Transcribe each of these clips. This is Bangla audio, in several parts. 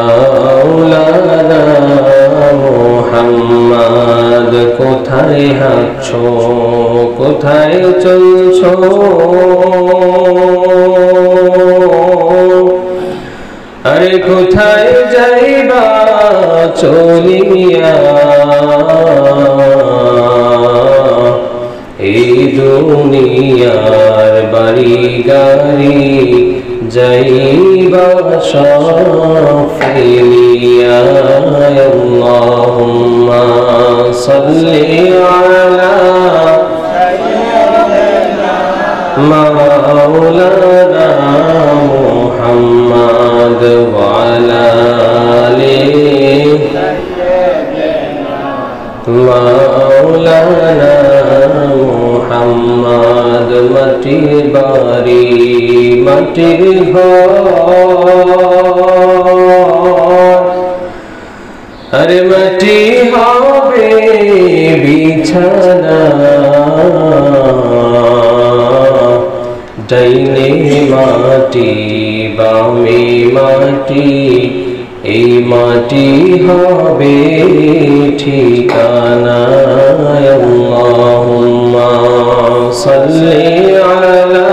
মাওলানা মুহাম্মদ কোথায় আছো, কোথায় চলছো? আরে কোথায় যাইবা চলিয়া? এই দুনিয়ার বাড়ি গাড়ি যাইবা সব ফেলিয়া। আল্লাহুম্মা সাল্লি আলা মাওলানা মুহাম্মদ ওয়া আলা আলি মাওলানা মুহাম্মদ। মাটির বাড়ি মাটির ঘর, আরে মাটি হবে বিছানা। ডাইনে মাটি বামে মাটি, এই মাটি হবে ঠিকানা। আল্লাহুম্মা সাল্লি আলা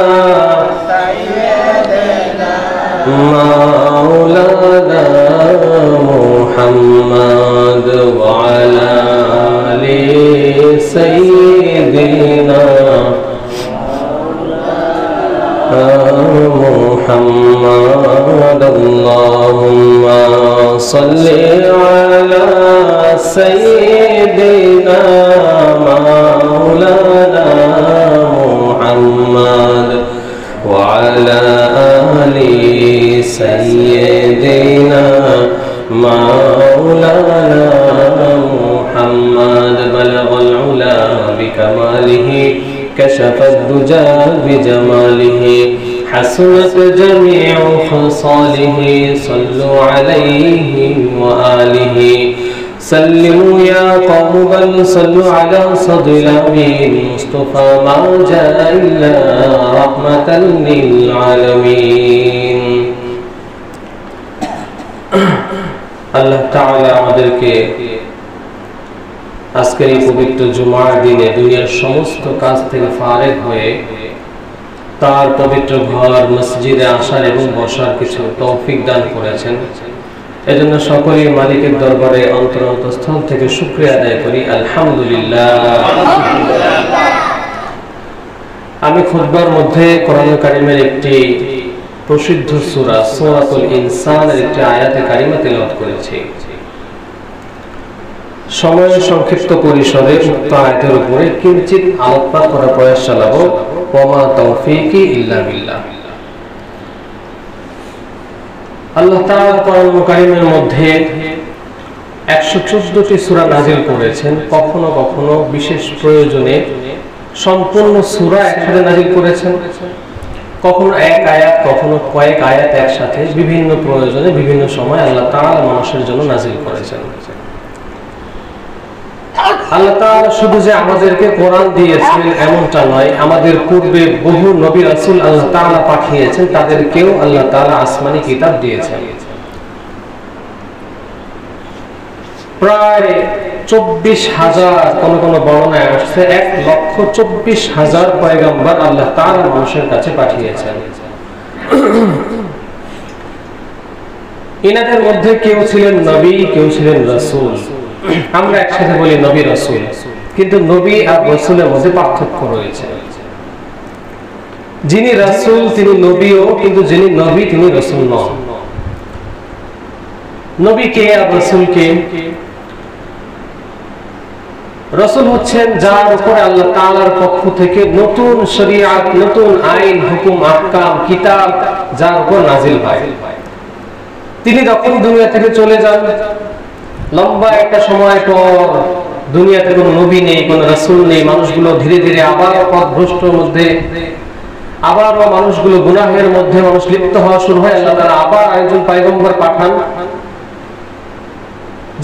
মাওলানা মুহাম্মদ ওয়া আলা আলি সাইয়্যিদিনা মুহাম্মদ। আল্লাহুম্মা সাল্লি আলা সাইয়্যিদিনা মাওলানা মুহাম্মদ ওয়া আলা আলি সাইয়্যিদিনা মাওলানা মুহাম্মদ। বালাগাল উলা বিকামালিহি কাশাফাদ দুজা বিজামালিহি حسنت جميع خصاله صلوا عليه وآله سلموا يا قوم بل صلوا على صدر الأمين مصطفى ما جاء إلا رحمة للعالمين। আল্লাহ তাআলা আমাদেরকে আজকের এই পবিত্র জুমার দিনে দুনিয়ার সমস্ত কাজ থেকে ফারেগ হয়ে তার পবিত্র ঘর মসজিদে আসার এবং বসার কিছু তৌফিক দান করেছেন। এজন্য সকলেই মালিকের দরবারে অন্তরস্থল থেকে শুকরিয়া আদায় করি, আলহামদুলিল্লাহ। আমি খুতবার মধ্যে কোরআন কারীমের একটি প্রসিদ্ধ সূরা সূরাতুল ইনসানের একটি আয়াতে কারিমা তেলাওয়াত করেছি। সময়ের সংক্ষিপ্ত পরিসরে উক্ত আয়াতের উপরে কিঞ্চিত আলোকপাত করার প্রয়াস চালাবো। ওমা তাওফীকি ইল্লা বিল্লাহ। আল্লাহ তাআলা কোরআন কারীমের মধ্যে 114টি সূরা নাযিল করেছেন। কখনো কখনো বিশেষ প্রয়োজনে সম্পূর্ণ সূরা একসাথে নাযিল করেছেন, কখনো এক আয়াত, কখনো কয়েক আয়াত একসাথে বিভিন্ন প্রয়োজনে বিভিন্ন সময় আল্লাহ তাআলা মানুষের জন্য নাযিল করেছেন। আল্লাহ তাআলা শুধু যে আমাদেরকে কোরআন দিয়েছেন এমনটা নয়, আমাদের পূর্বে বহু নবী রাসূল আল্লাহ তাআলা পাঠিয়েছেন, তাদেরকেও আল্লাহ তাআলা আসমানি কিতাব দিয়েছেন। প্রায় 24,000, কোন কোন বর্ণনায় আসছে 1,24,000 পয়গম্বর আল্লাহ তাআলা মানুষের কাছে পাঠিয়েছেন। এনাদের মধ্যে কেউ ছিলেন নবী, কেউ ছিলেন রাসূল। আমরা একসাথে বলি নবী রাসূল, কিন্তু নবী আর রাসূলের মধ্যে পার্থক্য রয়েছে। যিনি রাসূল তিনি নবীও, কিন্তু যিনি নবী তিনি রাসূল নন। নবী কে আর রাসূল কে? রাসূল হচ্ছেন যার উপরে আল্লাহ তাআলার পক্ষ থেকে নতুন শরীয়ত, নতুন আইন, হুকুম, আহকাম, কিতাব যার উপর নাযিল হয়। তিনি যখন দুনিয়া থেকে চলে যান, লম্বা একটা সময় পর দুনিয়াতে কোনো নবী নেই, কোনো রাসূল নেই, মানুষগুলো ধীরে ধীরে আবার পথভ্রষ্টের মধ্যে, আবারও মানুষগুলো গুনাহের মধ্যে মানুষ লিপ্ত হওয়া শুরু হয়। আল্লাহ তাআলা আবার একজন পয়গম্বর পাঠান।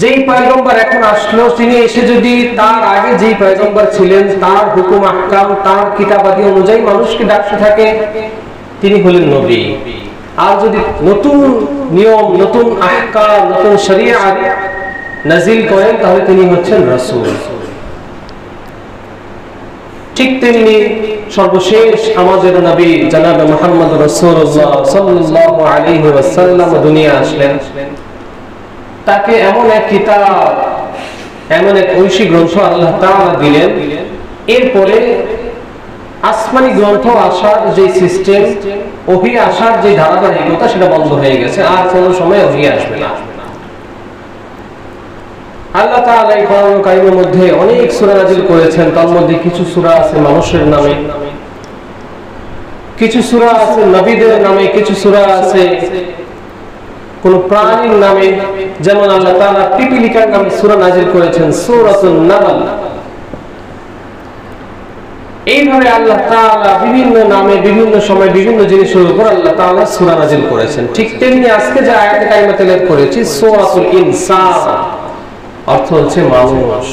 যেই পয়গম্বর এখন আসলো তিনি এসে যদি তার আগে যেই পয়গম্বর ছিলেন তার হুকুম আহকাম তার কিতাবাদি অনুযায়ী মানুষকে ডাকতে থাকে তিনি হলেন নবী। আর যদি নতুন নিয়ম, নতুন আহকাম, নতুন শরীয়ত নাজিল করেন, তাহলে তিনি হচ্ছেন রাসূল। ঠিক তেমনি সর্বশেষ আমাদের নবী জনাব মুহাম্মদ রাসূলুল্লাহ সাল্লাল্লাহু আলাইহি ওয়াসাল্লাম দুনিয়া আসলেন। তাকে এমন এক কিতাব, এমন এক ঐশী গ্রন্থ আল্লাহ তাআলা দিলেন। এরপরে আসমানি গ্রন্থ আসার যে সিস্টেম, ওহী আসার যে ধারাবাহিকতা, সেটা বন্ধ হয়ে গেছে। আর কোন সময় ওহী আসবে না। আল্লাহ তাআলা এই কোরআন কারীমের মধ্যে অনেক সূরা নাযিল করেছেন। তার মধ্যে কিছু সূরা আছে মানুষের নামে, কিছু সূরা আছে নবীদের নামে, কিছু সূরা আছে কোন প্রাণীর নামে। যেমন আল্লাহ তাআলা পিপীলিকার নামে সূরা নাযিল করেছেন, সূরাতুন নামল। এইভাবে আল্লাহ তাআলা বিভিন্ন নামে, বিভিন্ন সময়, বিভিন্ন জিনিসের উপর আল্লাহ তাআলা সূরা নাযিল করেছেন। ঠিক তেমনি আজকে যে আয়াতে কারিমা তেলাওয়াত করেছি, সূরাতুল ইনসান, অর্থ হচ্ছে মানুষ।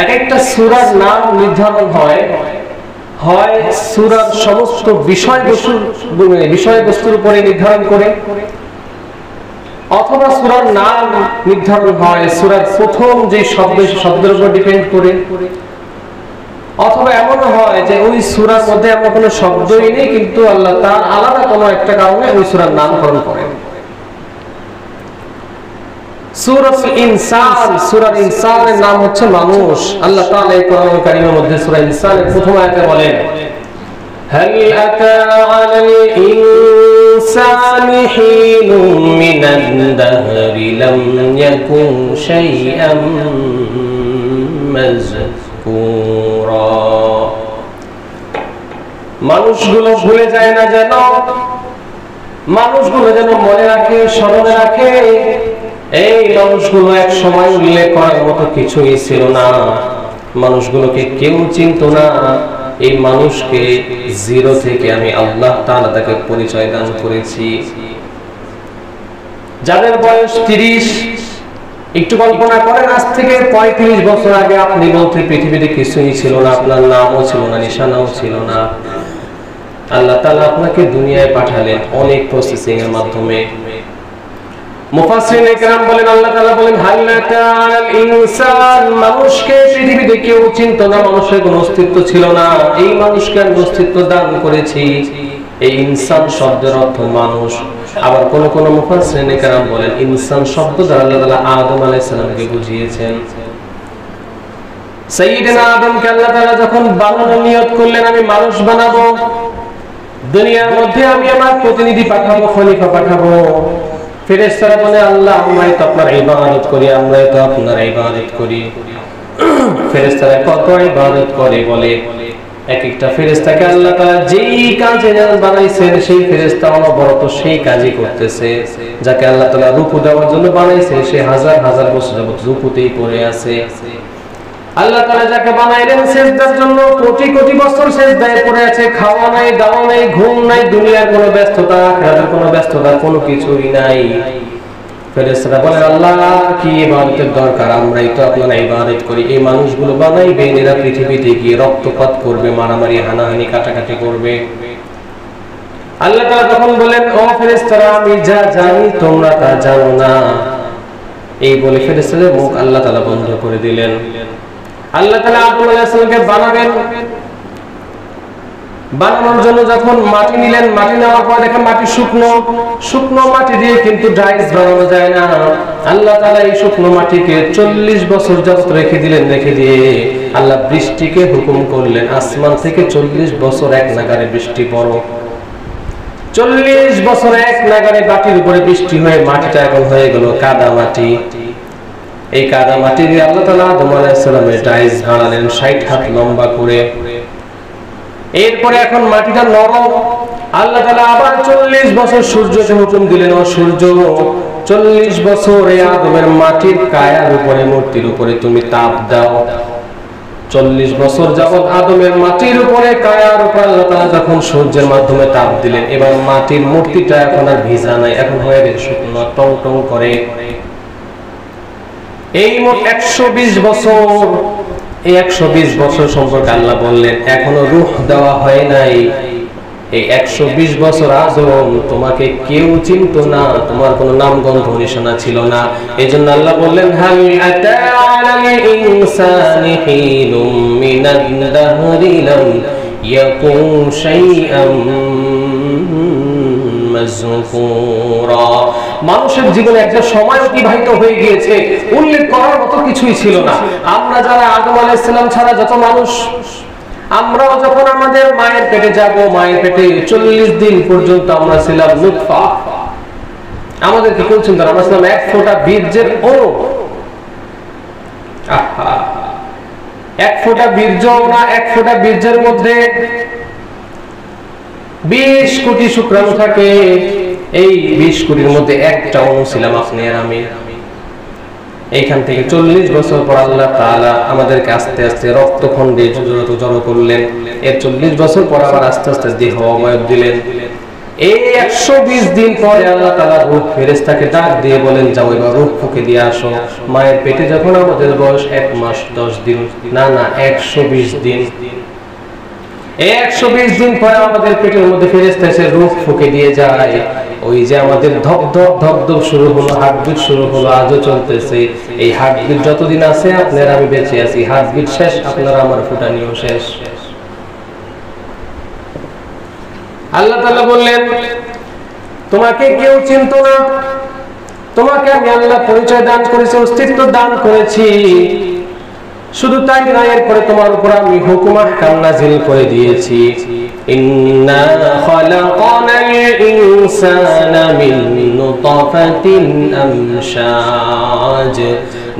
এক একটা সূরার নাম নির্ধারণ হয় সূরার সমস্ত বিষয়বস্তুর উপরে নির্ধারণ করে, অথবা সূরার নাম নির্ধারণ হয় সূরার প্রথম যে শব্দের উপর ডিপেন্ড করে, অথবা এমন হয় যে ওই সূরার মধ্যে এমন কোনো শব্দই নেই, কিন্তু আল্লাহ তাআলা আলাদা কোনো একটা কারণে ওই সূরার নামকরণ করেন। সূরাতুল ইনসান, সূরা ইনসানের নাম হচ্ছে মানুষ। আল্লাহ তাআলা এই কোরআন কারীমের মধ্যে সূরা ইনসানের প্রথম আয়াতে বলেন, হাল আতা আলাল ইনসানি হিনুম মিনাদ দাহরি লাম ইয়াকুন শাইআম মাযকুরা। মানুষগুলো ভুলে যায় না যেন, মানুষগুলো যেন মনে রাখে, স্মরণে রাখে, এই মানুষগুলো এক সময় উল্লেখ করার মতো কিছুই ছিল না। মানুষগুলোকে কেউ চিনত না। এই মানুষকে জিরো থেকে আমি আল্লাহ তাআলা তাকে পরিচয় দান করেছি। যাদের বয়স 30, একটু কল্পনা করেন, আজ থেকে 35 বছর আগে আপনি বলতে পৃথিবীতে কিছুই ছিল না, আপনার নামও ছিল না, নিশানাও ছিল না। আল্লাহ তাআলা আপনাকে দুনিয়ায় পাঠালেন অনেক প্রসেসিং এর মাধ্যমে। মুফাসসিরিন ইকরাম বলেন, আল্লাহ তাআলা বলেন, হাল আতা আলাল ইনসান, মানুষকে পৃথিবীতে কেউ চিনতো না, মানুষের কোনো অস্তিত্ব ছিল না। এই মানুষকে আমি অস্তিত্ব দান করেছি। এই ইনসান শব্দের অর্থ মানুষ। আবার কোন কোন মুফাসসিরিন ইকরাম বলেন, ইনসান শব্দ দ্বারা আল্লাহ তাআলা আদম আলাইহিস সালামকে বুঝিয়েছেন। সাইয়্যিদনা আদমকে আল্লাহ তাআলা যখন বানানোর নিয়ত করলেন, আমি মানুষ বানাবো, দুনিয়ার মধ্যে আমি আমার প্রতিনিধি পাঠাবো, খলিফা পাঠাবো। ফেরেশতারা বলে, আল্লাহ আমরাই তো আপনার ইবাদত করি, আমরাই তো আপনার ইবাদত করি। ফেরেশতারা কত ইবাদত করে বলে, এক একটা ফেরেশতাকে আল্লাহ তাআলা যেই কাজে বানাইছেন, সেই ফেরেশতা অনবরত সেই কাজই করতেছে। যাকে আল্লাহ তাআলা রূপ দেওয়ার জন্য বানাইছে, সে হাজার হাজার বছর যাবত রূপতেই পড়ে আছে। আল্লাহ তাআলা যাকে বানাইলেন সিজদার জন্য, কোটি কোটি বছর সিজদায় পড়ে আছে। খাওয়া নাই, দাওয়া নাই, ঘুম নাই, দুনিয়ার কোনো ব্যস্ততা, আখিরাতের কোনো ব্যস্ততা, কোনো কিছুই নাই। ফেরেশতারা বলেন, আল্লাহ কি ইবাদতের দরকার, আমরাই তো আপনার ইবাদত করি। এই মানুষগুলো বানাইবেন, এরা পৃথিবীতে গিয়ে রক্তপাত করবে, মারামারি, হানাহানি, কাটাকাটি করবে। আল্লাহ তাআলা তখন বলেন, ও ফেরেশতারা, আমি যা জানি তোমরা তা জানো না। এই বলে ফেরেশতাদের মুখ আল্লাহ তাআলা বন্ধ করে দিলেন। আল্লাহ তাআলা আদম আলাইহিস সালামকে বানাবেন, বানানোর জন্য যখন মাটি নিলেন, মাটি নেওয়ার পর দেখেন মাটি শুকনো, শুকনো মাটি দিয়ে কিন্তু ডাইস বানানো যায় না। আল্লাহ তাআলা এই শুকনো মাটিকে 40 বছর যাবত রেখে দিলেন। রেখে দিয়ে আল্লাহ বৃষ্টিকে হুকুম করলেন, আসমান থেকে 40 বছর এক নাগারে বৃষ্টি পড়ো। 40 বছর এক নাগারে মাটির উপরে বৃষ্টি হয়ে মাটিটা এখন হয়ে গেল কাদা মাটি। এই কাদা মাটি দিয়ে আল্লাহ তাআলা আদম আলাইহিস সালামের ডাইস বানালেন 60 হাত লম্বা করে। এরপরে এখন মাটিটা নরম। আল্লাহ তাআলা আবার 40 বছর সূর্যকে হুকুম দিলেন, ও সূর্য 40 বছর এই আদমের মাটির কায়ার উপরে, মূর্তির উপরে তুমি তাপ দাও। 40 বছর যাবত আদমের মাটির উপরে, কায়ার উপরে আল্লাহ তাআলা যখন সূর্যের মাধ্যমে তাপ দিলেন, এবার মাটির মূর্তিটা এখন আর ভিজা নাই, এখন হয়ে গেছে শুকনো, টং টং করে। এই মোট 120 বছর। এই 120 বছর সম্পর্কে আল্লাহ বললেন, এখনো রূহ দেওয়া হয় নাই। এই 120 বছর আদম তোমাকে কেউ চিনতো না, তোমার কোনো নামগন্ধ নিশানা ছিল না। এজন্য আল্লাহ বললেন হাল আতা আলাল ইনসানি হিনুম মিনাদ দাহরি লাম ইয়াকুন শাইআম মাযকুরা। মানুষের জীবনে একটা সময় অতিবাহিত হয়ে গিয়েছে, উল্লেখ করার মতো কিছুই ছিল না। আমরা যারা আদম আলাইহিস সালাম ছাড়া যত মানুষ, আমরাও যখন আমাদের মায়ের পেটে যাব, মায়ের পেটে 40 দিন পর্যন্ত আমরা ছিলাম নুতফা। আমাদেরকে কেউ চিন্তা না, আমরা ছিলাম এক ফোঁটা বীর্যের অণু। এক ফোঁটা বীর্য না, এক ফোঁটা বীর্যের মধ্যে 20 কোটি শুক্রাণু থাকে। এই 20 কোটির মধ্যে একটা অণু ছিলাম আপনি আর আমি। এইখান থেকে 40 বছর পর আল্লাহ তাআলা আমাদেরকে আস্তে আস্তে রক্তখণ্ডে জড়ো করলেন। এর 40 বছর পর আবার আস্তে আস্তে দেহ অবয়ব দিলেন। এই 120 দিন পরে আল্লাহ তাআলা রূহ ফেরেশতাকে ডাক দিয়ে বলেন, যাও এবার রূহ ফুঁকে দিয়ে আসো। মায়ের পেটে যখন আমাদের বয়স 1 মাস 10 দিন, না 120 দিন। এই 120 দিন পরে আমাদের পেটের মধ্যে ফেরেশতা এসে রূহ ফুঁকে দিয়ে যায়। ওই যে আমাদের ধপ ধপ ধপ ধপ শুরু হলো, হার্টবিট শুরু হলো, আজও চলতেছে। এই হার্টবিট যতদিন আছে আপনারা আমি বেঁচে আছি, হার্টবিট শেষ আপনারা আমার ফুটানিও শেষ। আল্লাহ তাআলা বললেন তোমাকে কেউ চিনতো না, তোমাকে আমি আল্লাহ পরিচয় দান করেছি, অস্তিত্ব দান করেছি। শুধু তাই না, এরপরে তোমার উপর আমি হুকুম আহকাম নাযিল করে দিয়েছি। ইন্না খালাকানাল ইনসানা মিন নুতফাতিন আমশাজ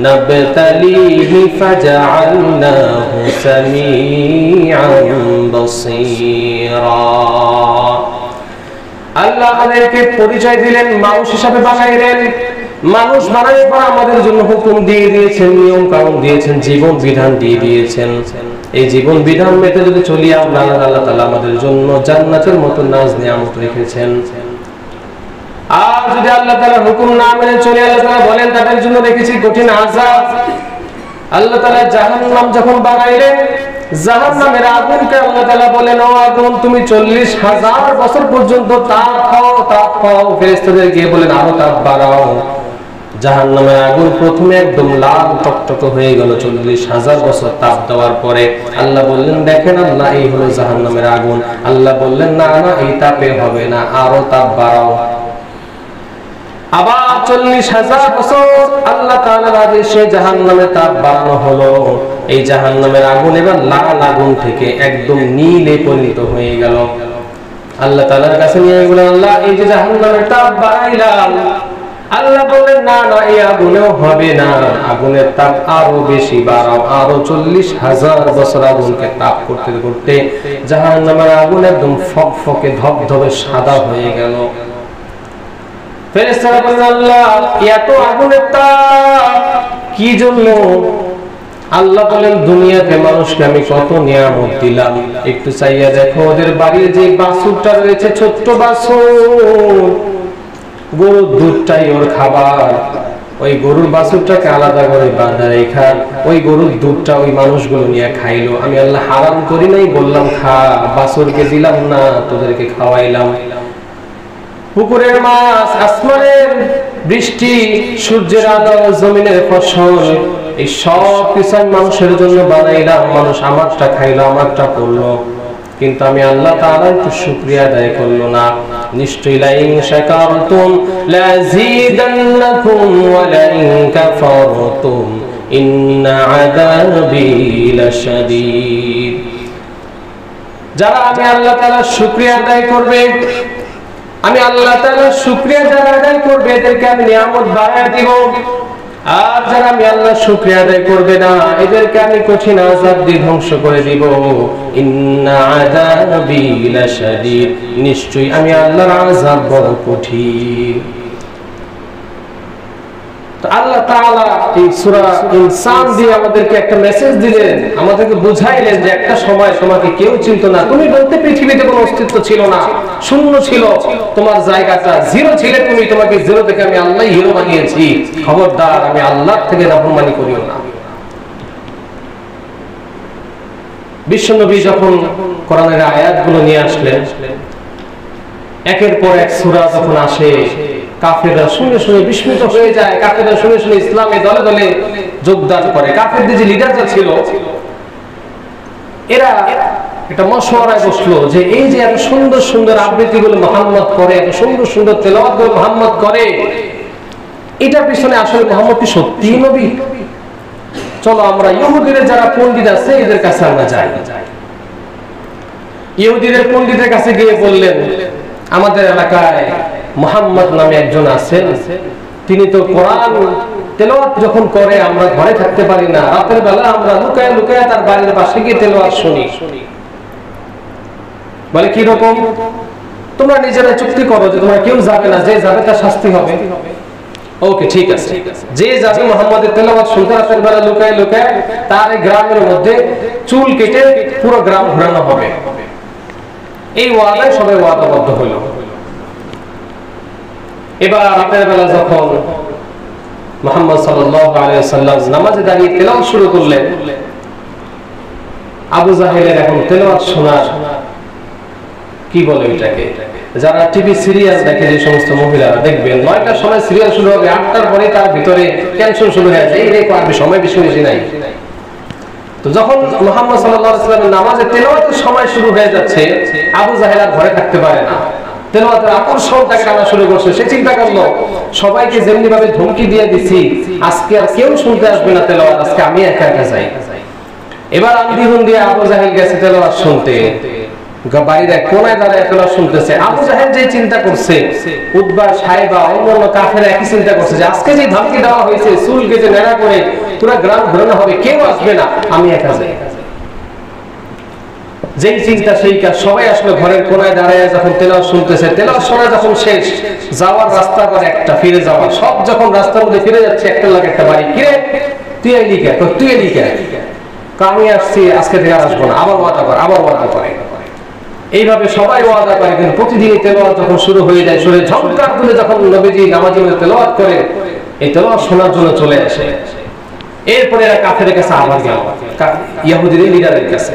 নাবতালিহি ফাজআলনাহু সামিআন বাসীরা। আল্লাহ আমাদেরকে পরিচয় দিলেন, মানুষ হিসাবে বানাইলেন। মানুষ বানানোর পর আমাদের জন্য হুকুম দিয়ে দিয়েছেন, নিয়ম কানুন দিয়েছেন, জীবন বিধান দিয়ে দিয়েছেন। এই জীবন বিধান মেতে যদি চলি আমরা, আল্লাহ তাআলা আমাদের জন্য জান্নাতের মতো নাজ নিয়ামত রেখেছেন। আর যদি আল্লাহ তাআলার হুকুম না মেনে চলি, আল্লাহ তাআলা বলেন তাদের জন্য রেখেছি কঠিন আযাব। আল্লাহ তাআলা জাহান্নাম যখন বানাইলেন, জাহান্নামের আগুনকে আল্লাহ তাআলা বলেন, ও আগুন তুমি 40,000 বছর পর্যন্ত তাপ খাও, তাপ খাও। ফেরেশতাদের গিয়ে বলেন আরো তাপ বাড়াও। জাহান্নামের আগুন প্রথমে একদম লাল টকটকে হয়ে গেল 40,000 বছর তাপ দেওয়ার পরে। আল্লাহ বললেন দেখেন আল্লাহ এই হলো জাহান্নামের আগুন। আল্লাহ বললেন না না এই তাপে হবে না, আরো তাপ বাড়াও। আবার 40,000 বছর আল্লাহ তাআলার আদেশে জাহান্নামের তাপ বাড়ানো হলো। এই জাহান্নামের আগুন এবার লাল আগুন থেকে একদম নীলে পরিণত হয়ে গেল। আল্লাহ তাআলার কাছে নিয়ে বলেন আল্লাহ এই যে জাহান্নামের তাপ বাড়াইলাম, আল্লাহ বলেন না না এই আগুনেও হবে না, আগুনের তাপ আরো বেশি বাড়াও। আরো 40,000 বছর আগুনকে তাপ করতে করতে জাহান্নামের আগুন একদম ফকফকে ধবধবে সাদা হয়ে গেল। ফেরেশতারা বলেন আল্লাহ এত আগুনের তাপ কি জন্য? আল্লাহ বলেন দুনিয়াতে মানুষকে আমি কত নিয়ামত দিলাম, একটু চাইয়া দেখো। ওদের বাড়ির যে বাছুরটা রয়েছে, ছোট্ট বাছুর, গরুর দুধটাই ওর খাবার। ওই গরুর বাছুরটাকে আলাদা করে বাঁধা রেখা ওই গরুর দুধটা ওই মানুষগুলো নিয়ে খাইলো। আমি আল্লাহ হারাম করি নাই, বললাম খা, বাছুরকে দিলাম না, তোদেরকে খাওয়াইলাম। পুকুরের মাছ, আসমানের বৃষ্টি, সূর্যের আলো, জমিনের ফসল, এই সব কিছু মানুষের জন্য বানাইলাম। মানুষ আমারটা খাইলো, আমারটা করলো, কিন্তু আমি আল্লাহ তাআলা একটু শুকরিয়া আদায় করলো না। নিশ্চয়ই লাইন শাকারতুম লাযীদান্নাকুম ওয়া লাইন কাফারতুম ইন্না আযাবী লাশাদীদ। যারা আমি আল্লাহ তাআলার শুকরিয়া আদায় করবে, আমি আল্লাহ তাআলার শুকরিয়া যারা আদায় করবে এদেরকে আমি নিয়ামত বাড়ায় দিব। আর যারা আমি আল্লাহর শুকরিয়া আদায় করবে না এদেরকে আমি কঠিন আযাব দিয়ে ধ্বংস করে দিব। ইন্না আযাবী লাশাদীদ, নিশ্চয়ই আমি আল্লাহর আযাব বড় কঠিন। তো আল্লাহ তাআলা এই সূরা ইনসান দিয়ে আমাদেরকে একটা মেসেজ দিলেন, আমাদেরকে বুঝাইলেন যে একটা সময় তোমাকে কেউ চিনতো না। তুমি বলতে পৃথিবীতে কোনো অস্তিত্ব ছিল না, শূন্য ছিল, তোমার জায়গাটা জিরো ছিল। তুমি তোমাকে জিরো থেকে আমি আল্লাহ হিরো বানিয়েছি। খবরদার আমি আল্লাহ থেকে নাফরমানি করিও না। বিশ্বনবী যখন কোরআনের আয়াতগুলো নিয়ে আসলেন, একের পর এক সূরা যখন আসে কাফেররা শুনে শুনে বিস্মিত হয়ে যায়, কাফেররা শুনে শুনে ইসলামে দলে দলে যোগদান করে। কাফেরদের যে লিডাররা ছিল এরা একটা মশওয়ারায় বসলো যে এই যে এত সুন্দর সুন্দর আবৃত্তিগুলো মুহাম্মদ করে, এত সুন্দর সুন্দর তেলাওয়াতগুলো মুহাম্মদ করে, এটার পিছনে আসলে মুহাম্মদ কি সত্যিই নবী? চলো আমরা ইহুদিদের যারা পণ্ডিত আছে এদের কাছে আমরা যাই। ইহুদিদের পণ্ডিতের কাছে গিয়ে বললেন, আমাদের এলাকায় মুহাম্মদ নামে একজন আছেন, তিনি তো কোরআন তেলাওয়াত যখন করে আমরা ঘরে থাকতে পারি না, রাতের বেলা আমরা লুকায় লুকায় তার বাড়ির পাশে গিয়ে তেলাওয়াত শুনি। বলে কি রকম? তোমরা নিজেরা চুক্তি করো যে তোমরা কেউ যাবে না, যে যাবে তার শাস্তি হবে। ওকে ঠিক আছে, যে যাবে মুহাম্মাদের তেলাওয়াত শুনতে রাতের বেলা লুকায় লুকায় তার গ্রামের মধ্যে চুল কেটে পুরো গ্রাম ঘোরানো হবে। এই ওয়াদায় সবাই ওয়াদাবদ্ধ হলো। এবার রাতের বেলা যখন মুহাম্মদ সাল্লাল্লাহু আলাইহি ওয়াসাল্লাম নামাজে দাঁড়িয়ে তেলাওয়াত শুরু করলেন, আবু জাহেলের এখন তেলাওয়াত শোনার কি বলে এটাকে, যারা টিভি সিরিয়াল দেখে যে সমস্ত মহিলারা দেখবেন ৯টার সময় সিরিয়াল শুরু হবে, ৮টার পরে তার ভিতরে টেনশন শুরু হয়ে যায়, এই রে পারবে সময় বেশি বেশি নাই। তো যখন মুহাম্মদ সাল্লাল্লাহু আলাইহি ওয়াসাল্লামের নামাজে তেলাওয়াতের সময় শুরু হয়ে যাচ্ছে, আবু জাহেল আর ঘরে থাকতে পারে না, তেলাওয়াতের আকর্ষণটাকে টানা শুরু করছে। সে চিন্তা করলো সবাইকে যেমনি ভাবে ধমকি দিয়ে দিছি, আজকে আর কেউ শুনতে আসবে না তেলাওয়াত, আজকে আমি একা একা যাই। এবার আন্দিহুন দিয়ে আবু জাহেল গেছে তেলাওয়াত শুনতে, বাড়ির এক কোনায় দাঁড়ায় তেলাওয়াত শুনতেছে। আবু জাহেল যে চিন্তা করছে, উতবা সাইবা অন্যান্য কাফেররা একই চিন্তা করছে যে আজকে যে ধমকি দেওয়া হয়েছে, চুল কেটে নেড়া করে পুরো গ্রাম ঘোরানো হবে, কেউ আসবে না, আমি একা যাই। যেই চিন্তা সেই কাজ, সবাই আসলে ঘরের কোনায় দাঁড়ায় যখন তেলাওয়াত শুনতেছে, তেলাওয়াত শোনা যখন শেষ, যাওয়ার রাস্তা করে একটা, ফিরে যাওয়া, সব যখন রাস্তার মধ্যে ফিরে যাচ্ছে, একটা লাগে একটা বাড়ি, কিরে তুই এলি কে? তুই এলি কে? আমি আসছি, আজকে থেকে আর আসবো না, আবার ওয়াদা করে, আবার ওয়াদা করে। এইভাবে সবাই ওয়াদা করে, কিন্তু প্রতিদিনই তেলাওয়াত যখন শুরু হয়ে যায়, শুনে ঝংকার তুলে যখন নবীজি নামাজে তেলাওয়াত করে, এই তেলাওয়াত শোনার জন্য চলে আসে। এরপরে এরা কাফেরের কাছে আবার গেল, ইহুদিদের লিডারের কাছে।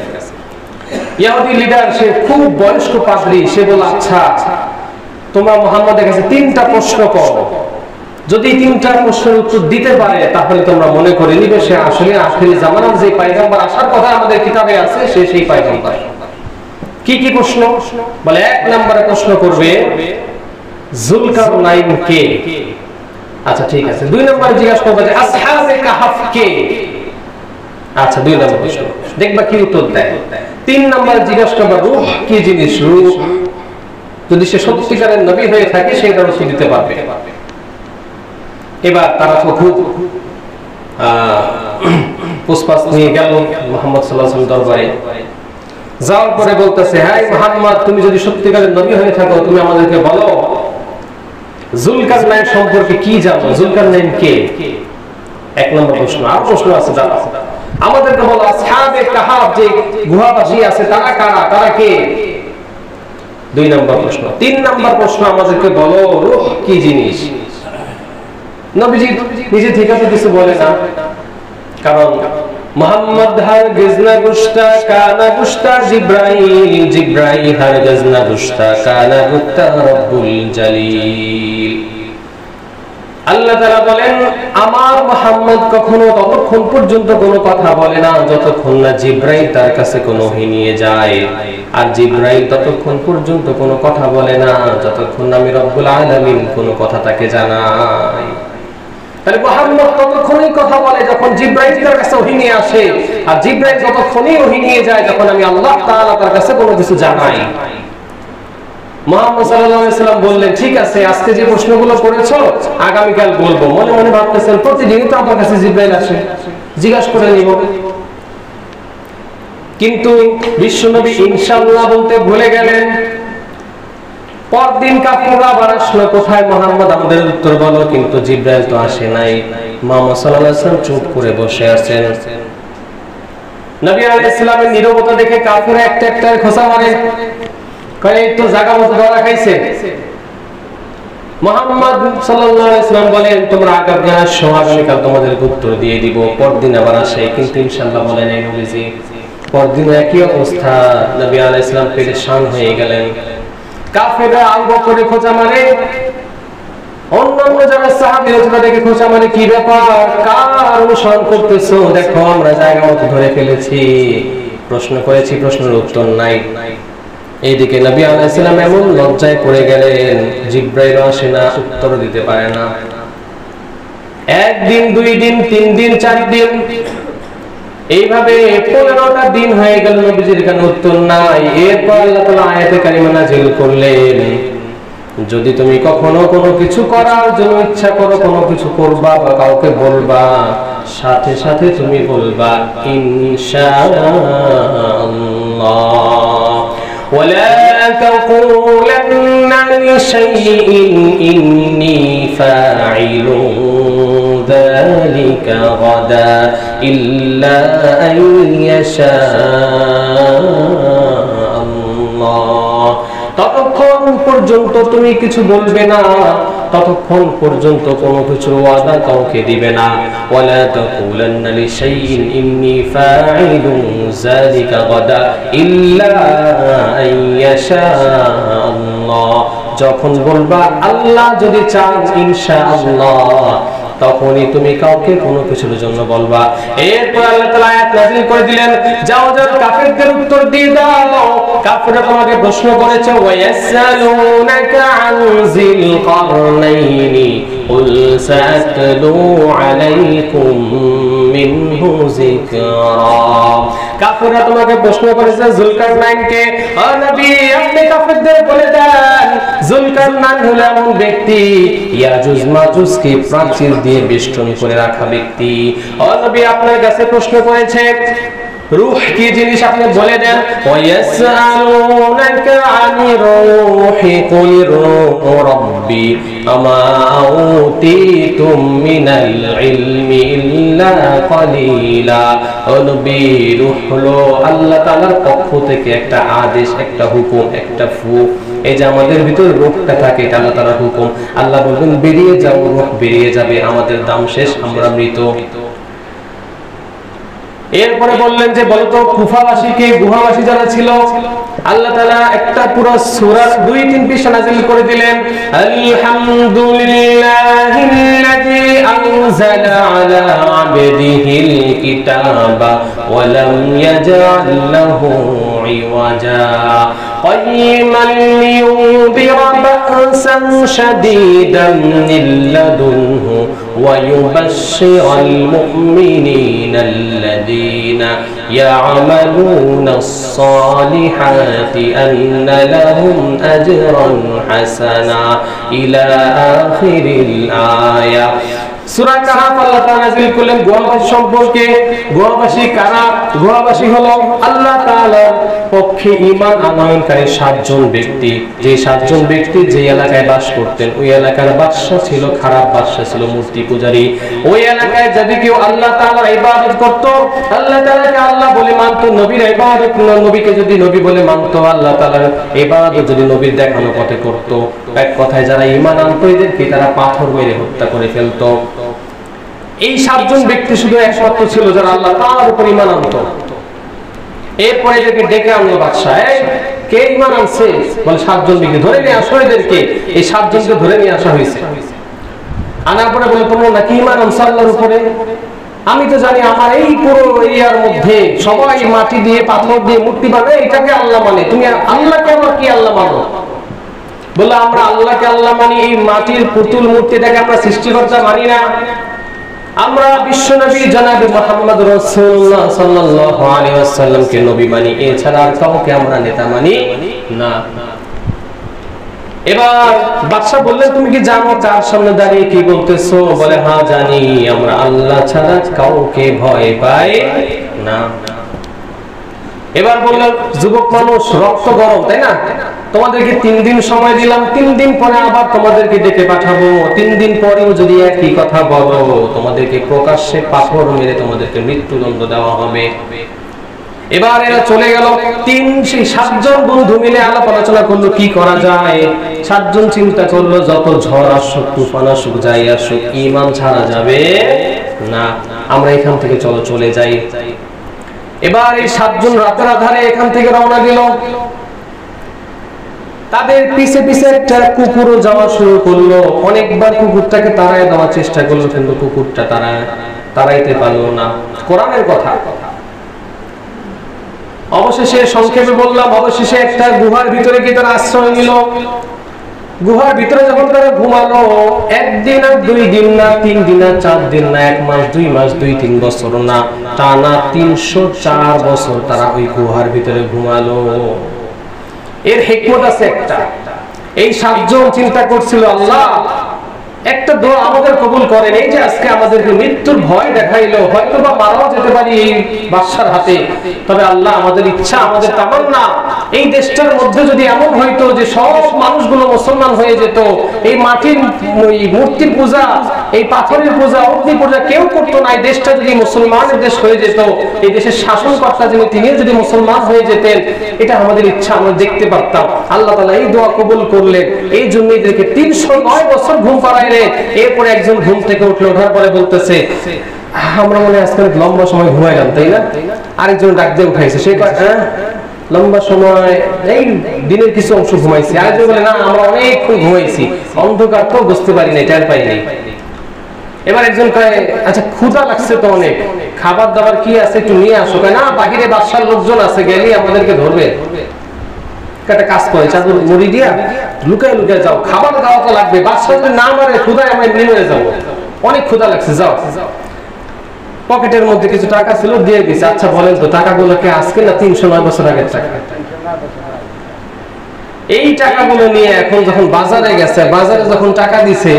ইহুদি লিডার, সে খুব বয়স্ক পাদ্রী, সে বলে আচ্ছা তোমরা মুহাম্মদের কাছে 3টা প্রশ্ন করো, যদি 3টা প্রশ্নের উত্তর দিতে পারে তাহলে তোমরা মনে করে নিবে সে আসলে আখিরি জামানার যে পয়গম্বর আসার কথা আমাদের কিতাবে আছে, সে সেই পয়গম্বর। কি কি প্রশ্ন? বলে 1 নম্বরে প্রশ্ন করবে যুলকারনাইন কে? আচ্ছা ঠিক আছে। 2 নম্বরে জিজ্ঞাসা করবে যে আসহাবে কাহাফ কে? আচ্ছা 2 নম্বর প্রশ্ন, দেখবা কি উত্তর দেয়। 3 নম্বরে জিজ্ঞাসা করবে রূহ কি জিনিস? রূহ যদি সে সত্যিকারের নবী হয়ে থাকে সেটা উত্তর দিতে পারবে। এবার তারা তো খুব পুষ্পাস নিয়ে গেল মুহাম্মদ সাল্লাল্লাহু আলাইহি ওয়াসাল্লাম দরবারে। যাওয়ার পরে বলতেছে, হ্যাঁ মুহাম্মদ, তুমি যদি সত্যিকারের নবী হয়ে থাকো তুমি আমাদেরকে বলো যুলকারনাইন সম্পর্কে কি জানো? যুলকারনাইন কে? 1 নম্বর প্রশ্ন। আর প্রশ্ন আছে, জানো আমাদেরকে বলো আসহাবে কাহাফ যে গুহাবাসী আছে তারা কারা, তারা কে? 2 নম্বর প্রশ্ন। 3 নম্বর প্রশ্ন, আমাদেরকে বলো রূহ কি জিনিস? নবীজি নিজে থেকে তো কিছু বলে না, কারণ মুহাম্মদ হারগিজ না গুস্তা কানা গুস্তা জিব্রাইল, জিব্রাইল হারগিজ না গুস্তা কানা গুস্তা রব্বুল জালিল। আল্লাহ তাআলা বলেন আমার মুহাম্মদ কখনো ততক্ষণ পর্যন্ত কোনো কথা বলে না যতক্ষণ না জিব্রাইল তার কাছে কোনো ওহী নিয়ে যায়, আর জিব্রাইল ততক্ষণ পর্যন্ত কোনো কথা বলে না যতক্ষণ আমি রব্বুল আলামিন কোনো কথা তাকে জানাই। তাহলে মুহাম্মদ ততক্ষণই কথা বলে যখন জিব্রাইল তার কাছে ওহী নিয়ে আসে, আর জিব্রাইল ততক্ষণই ওহী নিয়ে যায় যখন আমি আল্লাহ তাআলা তার কাছে কোনো কিছু জানাই। মুহাম্মদ সাল্লাল্লাহু আলাইহি ওয়াসাল্লাম বললেন, ঠিক আছে আজকে যে প্রশ্নগুলো করেছো আগামী কাল বলবো। মনে মনে ভাবতেছেন প্রতিদিনই তো আমার কাছে জিব্রাইল আসে, জিজ্ঞাসা করে নিব। কিন্তু বিশ্বনবী ইনশাআল্লাহ বলতে ভুলে গেলেন। পরদিন কাফেররা আবার আসলো, কোথায় মুহাম্মদ আমাদের উত্তর বলো, কিন্তু জিব্রাইল তো আসে নাই। মুহাম্মদ সাল্লাল্লাহু আলাইহি ওয়াসাল্লাম চুপ করে বসে আছেন। নবী আলাইহিস সালামের নীরবতা দেখে কাফেররা একটা একটা খোঁচা মারে, কয় এই তো জায়গা মতো ধরা খাইছে। মুহাম্মদ সাল্লাল্লাহু আলাইহি ওয়াসাল্লাম বলেন, তোমরা আগামী আগামীকাল তোমাদের উত্তর দিয়ে দিব। পরদিন আবার আসে, কিন্তু ইনশাআল্লাহ বলেন এই নবীজি। পরদিন একই অবস্থা, নবী আলাইহিস সালাম পেরেশান হয়ে গেলেন। কাফেররা আবু বকরের খোঁচা মারে, অন্যান্য যারা সাহাবীরা তাদেরকে খোঁচা মারে, কি ব্যাপার, কার অনুসরণ করতেছো, দেখো আমরা জায়গা মতো ধরে ফেলেছি। প্রশ্ন করেছি, প্রশ্নের উত্তর নাই। এইদিকে নবী আলাইহিস সালাম এমন লজ্জায় পড়ে গেলেন, জিবরাইল আসে না, উত্তর দিতে পারে না। একদিন, 2 দিন, 3 দিন, 4 দিন, এইভাবে 15টা দিন হয়ে গেল, নবীজির কানে উত্তর নাই। এরপর আল্লাহ তাআলা আয়াতে কারিমা নাযিল করলেন, যদি তুমি কখনো কোনো কিছু করার জন্য ইচ্ছা করো, কোনো কিছু করবা বা কাউকে বলবা, সাথে সাথে তুমি বলবা ইনশাআল্লাহ। ওয়ালা তাকুলান্না লিশাইইন ইন্নী ফাইলু যালিকা গাদা ইল্লা আন ইয়াশাআল্লাহ। ততক্ষণ পর্যন্ত তুমি কিছু বলবে না, ততক্ষণ পর্যন্ত কোনো কিছু ওয়াদা কাউকে দিবে না। ওয়ালা তাকুলান্না লিশাইইন ইন্নী ফাইলু যালিকা গাদা ইল্লা আন ইয়াশাআল্লাহ। যখন বলবা আল্লাহ যদি চান, ইনশাআল্লাহ, তখনই তুমি কাউকে কোনো কিছুর জন্য বলবা। এরপর আল্লাহ তাআলা আয়াত নাযিল করে দিলেন, যাও যাও কাফেরদের উত্তর দিয়ে দাও। কাফেররা তোমাকে প্রশ্ন করেছে, ওয়ায়াসালুনাকা আন যিল কারনাইনি কুল সাতলু আলাইকুম মিনহু যিকরা। কাফেররা তোমাকে প্রশ্ন করেছে যুলকারনাইনকে, ও নবী আপনি কাফেরদের বলে দেন যুলকারনাইন হলো এমন ব্যক্তি, ইয়াজুজ মাজুজকে প্রাচীর দিয়ে বেষ্টন করে রাখা ব্যক্তি। ও নবী আপনার কাছে প্রশ্ন করেছে রূহ কি জিনিস, আপনি বলে দেন। ওয়ায়াসআলুনাকা আনির রূহি কুলির রূহু রাব্বি আমা আউতিতুম মিনাল ইলমি ইল্লা কালিলা। ও নবী, রূহ হলো আল্লাহ তাআলার পক্ষ থেকে একটা আদেশ, একটা হুকুম, একটা ফুক। এই যে আমাদের ভিতর রূহটা থাকে, এটা আল্লাহ তাআলার হুকুম। আল্লাহ বলবেন বেরিয়ে যাও, রূহ বেরিয়ে যাবে, আমাদের দাম শেষ, আমরা মৃত। এরপরে বললেন যে বলতো কুফাবাসীকে, গুহাবাসী যারা ছিল, আল্লাহ তাআলা একটা পুরো সূরা 2-3 পৃষ্ঠা নাযিল করে দিলেন, আলহামদুলিল্লাহিল্লাযী আনজালা আলা আবদিহিল কিতাবা ওয়া লাম ইয়াজআল লাহু ইওয়াজা قيما لينذر بأسا شديدا من لدنه ويبشر المؤمنين الذين يعملون الصالحات أن لهم أجرا حسنا إلى آخر الآية। সূরা কাহফ আল্লাহ তাআলা নাযিল করলেন গোয়াবাসী সম্পর্কে। গোয়াবাসী কারা? গোয়াবাসী হলো আল্লাহ তাআলার পক্ষে ঈমান আনয়নকারী 7 জন ব্যক্তি। যে 7 জন ব্যক্তি যে এলাকায় বাস করতেন, ওই এলাকার বাদশা ছিল খারাপ, বাদশা ছিল মূর্তি পূজারী। ওই এলাকায় যদি কেউ আল্লাহ তাআলার ইবাদত করত, আল্লাহ তাআলাকে আল্লাহ বলে মানত, নবীর ইবাদত নবীকে যদি নবী বলে মানত, আল্লাহ তাআলার ইবাদত যদি নবীর দেখানো পথে করত, এক কথায় যারা ঈমান আনত এদেরকে তারা পাথর মেরে হত্যা করে ফেলত। এই 7 জন ব্যক্তি শুধু একমাত্র ছিল যারা আল্লাহ তাআলার উপর ঈমান আনত। এরপরে এদেরকে ডেকে আনলো বাদশা, এই কে ঈমান আনছে? বলে 7 জন ব্যক্তি। ধরে নিয়ে আসো এদেরকে। এই 7 জনকে ধরে নিয়ে আসা হয়েছে। আনার পরে বলে, তোমরা নাকি ঈমান আনছো আল্লাহর উপরে? আমি তো জানি আমার এই পুরো এরিয়ার মধ্যে সবাই মাটি দিয়ে পাথর দিয়ে মূর্তি বানায়, এটাকে আল্লাহ মানে, তুমি আল্লাহকে আবার কি আল্লাহ মানো? বলে আমরা আল্লাহকে আল্লাহ মানি, এই মাটির পুতুল মূর্তিটাকে আমরা সৃষ্টিকর্তা মানি না। আমরা বিশ্বনবী জনাবে মুহাম্মদ রাসূলুল্লাহ সাল্লাল্লাহু আলাইহি ওয়াসাল্লামকে নবী মানি, এছাড়া আর কাউকে আমরা নেতা মানি না। এবার বাদশা বললেন, তুমি কি জানো কার সামনে দাঁড়িয়ে কি বলতেছো? বলে, হ্যাঁ জানি, আমরা আল্লাহ ছাড়া কাউকে ভয় পাই না। এবার বললেন, যুবক মানুষ, রক্ত গরম, তাই না? তোমাদেরকে 3 দিন সময় দিলাম, 3 দিন পরে আবার তোমাদেরকে ডেকে পাঠাবো। 3 দিন পরেও যদি একই কথা বলো, তোমাদেরকে প্রকাশ্যে পাথর মেরে তোমাদেরকে মৃত্যুদণ্ড দেওয়া হবে। এবার এরা চলে গেল। 7 জন বন্ধু মিলে আলাপ আলোচনা করলো কি করা যায়। 7 জন চিন্তা করলো, যত ঝড় আসুক, তুফান আসুক, যাই আসুক, ঈমান ছাড়া যাবে না, আমরা এখান থেকে চলে যাই। এবার এই 7 জন রাতের আধারে এখান থেকে রওনা দিল। তাদের পিছে পিছে একটা কুকুরও যাওয়া শুরু করলো। অনেকবার কুকুরটাকে তাড়ায় দেওয়ার চেষ্টা করলো, কিন্তু কুকুরটা তাড়াইতে পারলো না। কোরআনের কথা। অবশেষে সংক্ষেপে বললাম, অবশেষে একটা গুহার ভিতরে গিয়ে তারা আশ্রয় নিল। গুহার ভিতরে যখন তারা ঘুমালো, একদিন আর 2 দিন না, 3 দিন না, 4 দিন না, 1 মাস 2 মাস 2-3 বছর না, টানা 304 বছর তারা ওই গুহার ভিতরে ঘুমালো। এর হিকমত আছে একটা। এই 7 জন চিন্তা করছিল, আল্লাহ একটা দোয়া আমাদের কবুল করেন। এই যে আজকে আমাদেরকে মৃত্যুর ভয় দেখাইলো, হয়তো বা মারাও যেতে পারি এই বাদশার হাতে, তবে আল্লাহ আমাদের ইচ্ছা, আমাদের তামান্না, এই দেশটার মধ্যে যদি এমন হইতো যে সব মানুষগুলো মুসলমান হয়ে যেত, এই মাটির মূর্তির পূজা, এই পাথরের পূজা, অগ্নি পূজা কেউ করতো না, এই দেশটা যদি মুসলমানের দেশ হয়ে যেত, এই দেশের শাসনকর্তা যিনি তিনি যদি মুসলমান হয়ে যেতেন, এটা আমাদের ইচ্ছা, আমরা দেখতে পারতাম। আল্লাহ তাআলা এই দোয়া কবুল করলেন। এই জন্য এদেরকে 309 বছর ঘুম পাড়াইলেন। এরপরে একজন ঘুম থেকে উঠলো, ওঠার পরে বলতেছে, আমরা মনে আজকে লম্বা সময় ঘুমাইলাম, তাই না? আরেকজন ডাক দিয়ে উঠাইছে, সে লম্বা সময় এই দিনের কিছু অংশ ঘুমাইছি। আরেকজন বলে, না আমরা অনেকক্ষণ ঘুমাইছি, অন্ধকার তো বুঝতে পারি নাই, টের পাই নাই। এবার একজন কয়, আচ্ছা ক্ষুধা লাগছে তো অনেক, খাবার দাবার কি আছে একটু নিয়ে আসো। না, বাহিরে বাদশার লোকজন আছে, গেলেই আমাদেরকে ধরবে। একটা কাজ করে, চাদর মুড়ি দিয়া লুকায় লুকায় যাও, খাবার দাওয়া তো লাগবে, বাদশা যদি না মারে ক্ষুধায় আমরা নিয়ে যাবো, অনেক ক্ষুধা লাগছে, যাও। পকেটের মধ্যে কিছু টাকা ছিল, দিয়ে দিছে। আচ্ছা বলেন তো, টাকাগুলোকে আজকে না 309 বছর আগের টাকা? এই টাকাগুলো নিয়ে এখন যখন বাজারে গেছে, বাজারে যখন টাকা দিছে,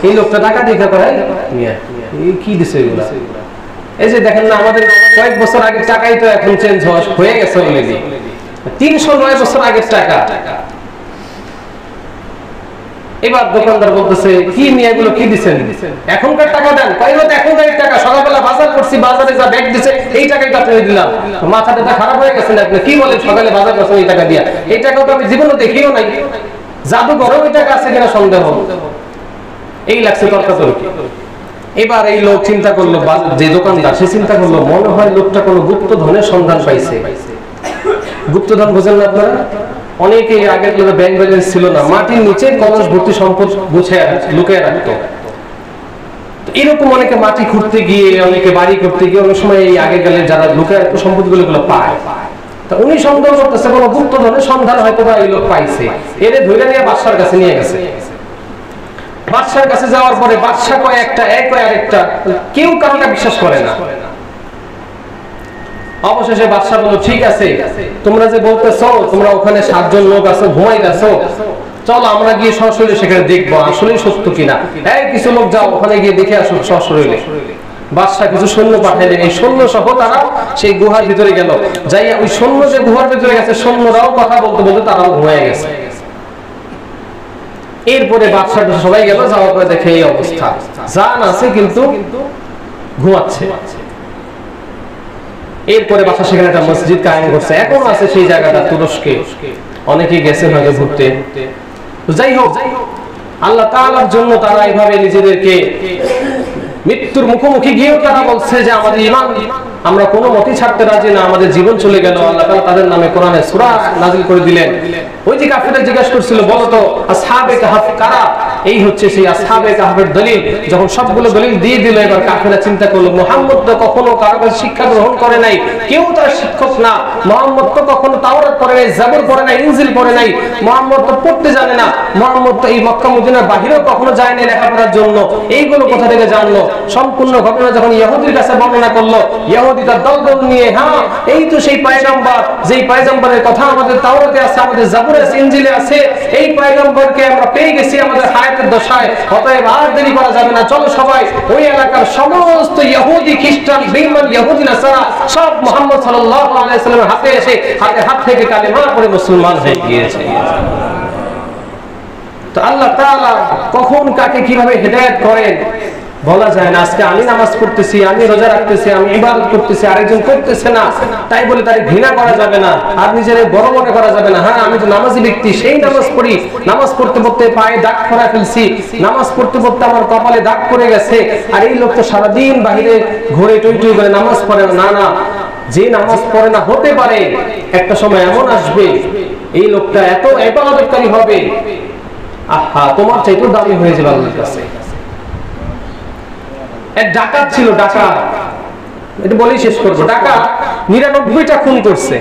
এই লোকটা টাকা দিয়ে করে কি দিছে এগুলা? এই যে দেখেন না, আমাদের কয়েক বছর আগের টাকাই তো এখন চেঞ্জ হয়ে গেছে অলরেডি। 309 বছর আগের টাকা। এবার দোকানদার বলতেছে, কি নিয়ে এগুলো কি দিছেন? এখনকার টাকা দেন। কইলো তো এখনকার টাকা, সকালবেলা বাজার করছি, বাজারে যা ব্যাগ দিছে এই টাকাই তো আপনাকে দিলাম। মাথাটা খারাপ হয়ে গেছে না আপনি? কি বলেন সকালে বাজার করছেন এই টাকা দিয়া? এই টাকা তো আমি জীবনে দেখিও নাই, জাদুঘরে ওই টাকা আছে কিনা সন্দেহ। এই লাগছে তর্কাতর্কি। এবার এই লোক চিন্তা করলো, যে দোকানদার সে চিন্তা করলো, মনে হয় লোকটা কোনো গুপ্ত ধনের সন্ধান পাইছে। গুপ্তধন বোঝেন না আপনারা? অনেকে আগের ব্যাংক ব্যালেন্স ছিল না, মাটির নিচে কলস ভর্তি সম্পদ গুছিয়ে লুকিয়ে রাখতো। এরকম অনেকে মাটি খুঁড়তে গিয়ে, অনেকে বাড়ি করতে গিয়ে অনেক সময় এই আগে গেলে যারা লুকিয়ে রাখতো সম্পদগুলো পায়। তা উনি সন্দেহ করতেছে কোনো গুপ্তধনের সন্ধান হয়তো বা এই লোক পাইছে, এরে ধরে নিয়ে বাদশার কাছে নিয়ে গেছে। বাদশার কাছে যাওয়ার পরে বাদশা কয় একটা, এক কয় আরেকটা, কেউ কারোটা বিশ্বাস করে না। অবশেষে বাদশা বলল, ঠিক আছে, তোমরা যে বলতেছো তোমরা ওখানে 7 জন লোক আছো, ঘুমাইতেছো, চলো আমরা গিয়ে সরাসরি সেখানে দেখবো আসলেই সত্য কিনা। এই কিছু লোক যাও ওখানে গিয়ে দেখে আসো সরাসরি। বাদশা কিছু সৈন্য পাঠাইলেন, এই সৈন্য সহ তারা সেই গুহার ভিতরে গেল। যাই ওই সৈন্য যে গুহার ভিতরে গেছে, সৈন্যরাও কথা বলতে বলতে তারাও ঘুমিয়ে গেছে। এরপরে বাদশা সবাই গেল, যাওয়ার পরে দেখে এই অবস্থা, জান আছে কিন্তু ঘুমাচ্ছে। এরপরে বাদশা সেখানে একটা মসজিদ কায়েম করছে, এখন আছে সেই জায়গাটা তুরস্কে, অনেকেই গেছেন হয়তো ঘুরতে। যাই হোক, আল্লাহ তাআলার জন্য তারা এইভাবে নিজেদেরকে মৃত্যুর মুখোমুখি গিয়েও তারা বলছে যে আমাদের ঈমান আমরা কোনো মতেই ছাড়তে রাজি না, আমাদের জীবন চলে গেল। আল্লাহ তাআলা তাদের নামে কোরআনে সূরা নাযিল করে দিলেন। ওই যে কাফিররা জিজ্ঞাসা করছিল, বলো তো আসহাবে কাহফ কারা? এই হচ্ছে সেই আসহাবে কাহফের দলিল। যখন সবগুলো দলিল দিয়ে দিল, এবার কাফিররা চিন্তা করলো, মুহাম্মদ তো কখনো কারো কাছে শিক্ষা গ্রহণ করে নাই, কেউ তার শিক্ষক না। মুহাম্মদ তো কখনো তাওরাত পড়ে নাই, জাবুর পড়ে নাই, ইনজিল পড়ে নাই। মুহাম্মদ তো পড়তে জানে না। মুহাম্মদ তো এই মক্কা মদিনার বাহিরেও কখনো যায় না লেখাপড়ার জন্য। এইগুলো কোথা থেকে জানলো? সম্পূর্ণ ঘটনা যখন ইহুদির কাছে বর্ণনা করলো, ইহুদি তার দলবল নিয়ে, হ্যাঁ এই তো সেই পয়গম্বর, যেই পয়গম্বরের কথা আমাদের তাওরাতে আছে, আমাদের জাবুরে আছে, ইনজিলে আছে, এই পয়গম্বরকে আমরা পেয়ে গেছি আমাদের হায়াতের দশায়। অতএব আর দেরি করা যাবে না, চলো সবাই ওই এলাকার সমস্ত ইহুদি, খ্রিস্টান, বেঈমান ইহুদি নাসারা সব মুহাম্মদ সাল্লাল্লাহু আলাইহি ওয়াসাল্লামের হাতে এসে হাত থেকে কালেমা পড়ে মুসলমান হয়ে গিয়েছে। তো আল্লাহ তাআলা কখন কাকে কিভাবে হেদায়েত করেন বলা যায় না। আজকে আমি নামাজ পড়তেছি, আমি রোজা রাখতেছি, আমি ইবাদত করতেছি, আরেকজন করতেছে না, তাই বলে তাকে ঘৃণা করা যাবে না, আর নিজের বড় মনে করা যাবে না। হ্যাঁ আমি তো নামাজি ব্যক্তি, সেই নামাজ পড়ি, নামাজ পড়তে পড়তে পায়ে দাগ করা ফেলছি, নামাজ পড়তে পড়তে আমার কপালে দাগ পড়ে গেছে, আর এই লোক তো সারাদিন বাহিরে ঘুরে টুই টুই করে নামাজ পড়ে না। না, যে নামাজ পড়ে না, হতে পারে একটা সময় এমন আসবে এই লোকটা এত ইবাদতকারী হবে, আহা তোমার চাইতেও দামি হয়ে যাবে আল্লাহর কাছে। এক ডাকাত ছিল, ডাকাত, এটা বলেই শেষ করবো। ডাকাত 99টা খুন করছে,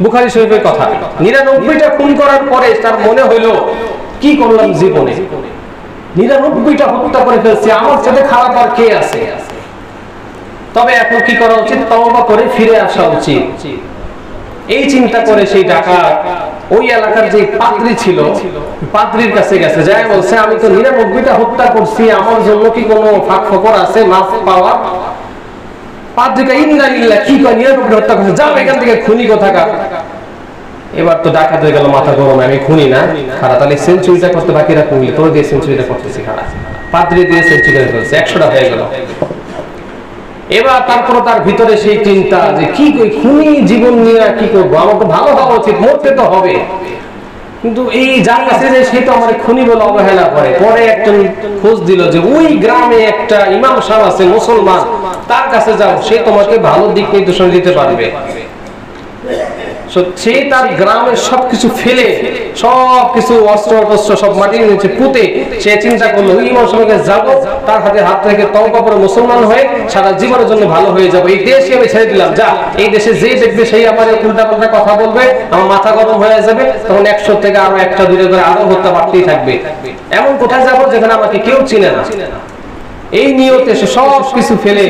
বুখারী শরীফের কথা। 99টা খুন করার পরে তার মনে হইলো কি করলাম জীবনে, 99টা হত্যা করে ফেলছি, আমার সাথে খারাপ আর কে আছে। তবে এখন কি করা উচিত? তওবা করে ফিরে আসা উচিত। এই চিন্তা করে সেই ডাকাত ওই এলাকার যে পাদ্রী ছিল, পাদ্রীর কাছে গেছে, যাই বলছে আমি তো 99টা হত্যা করছি, আমার জন্য কি কোনো ফাঁক ফোকর আছে মাফ পাওয়ার? পাদ্রীকে ইন্না লিল্লাহ, কি কয় 99 হত্যা করছে, যাও এখান থেকে, খুনি কোথাকার। এবার তো ডাকাত হয়ে গেল, মাথা গরম, আমি খুনি না, খারাপ তাহলে সেঞ্চুরিটা করতে বাকিরা খুনলে তোর দিয়ে সেঞ্চুরিটা করতেছি, খারাপ পাদ্রী দিয়ে সেঞ্চুরি করে ফেলছে, 100টা হয়ে গেল। এবার তারপর তার ভিতরে সেই চিন্তা যে কি কই, খুনি জীবন নিয়ে কি করবো, আমার তো ভালো হওয়া উচিত, মরতে তো হবে, কিন্তু এই যার কাছে যে সে তো আমার খুনি বলে অবহেলা করে। পরে একজন খোঁজ দিল যে ওই গ্রামে একটা ইমাম সাহেব আছে মুসলমান, তার কাছে যাও, সে তোমাকে ভালো দিক নির্দেশনা দিতে পারবে। সে তার গ্রামের সবকিছু ফেলে, সবকিছু অস্ত্র টস্ত্র সব মাটির নিচে পুঁতে সে চিন্তা করলো ওই ইমাম সাহেবের কাছে যাবো, তার হাত রেখে তওবা করে মুসলমান হয়ে সারা জীবনের জন্য ভালো হয়ে যাবো, এই দেশকে আমি ছেড়ে দিলাম। যা, এই দেশে যে দেখবে সেই আমার উল্টা পাল্টা কথা বলবে, আমার মাথা গরম হয়ে যাবে, তখন 100 থেকে আরো 1টা 2টা করে আরো হত্যা বাড়তেই থাকবে। এমন কোথায় যাবো যেখানে আমাকে কেউ চিনে না। এই নিয়তে সে সব কিছু ফেলে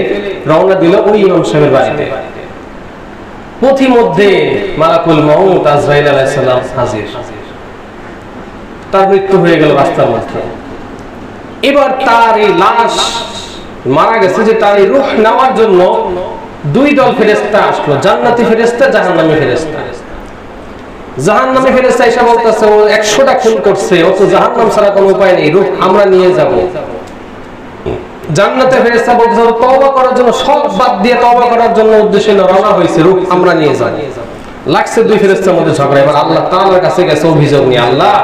রওনা দিল ওই ইমাম সাহেবের বাড়িতে। পথিমধ্যে মালাকুল মউত আজরাইল আলাইহিস সালাম হাজির, তার মৃত্যু হয়ে গেল রাস্তার মধ্যে। এবার তার এই লাশ মারা গেছে, যে তার এই রূহ নেওয়ার জন্য 2 দল ফেরেশতা আসলো, জান্নাতি ফেরেশতা, জাহান্নামী ফেরেশতা। জাহান্নামী ফেরেশতা এসে বলতেছে ও 100টা খুন করছে, ও তো জাহান্নাম ছাড়া কোনো উপায় নেই, রূহ আমরা নিয়ে যাব। জান্নাতের ফেরেশতা বলতেছে তওবা করার জন্য, সব বাদ দিয়ে তওবা করার জন্য উদ্দেশ্যে রওনা হয়েছে, রূহ আমরা নিয়ে যাব। লাগছে 2 ফেরেশতার মধ্যে ঝগড়া। এবার আল্লাহ তাআলার কাছে গেছে অভিযোগ নিয়ে, আল্লাহ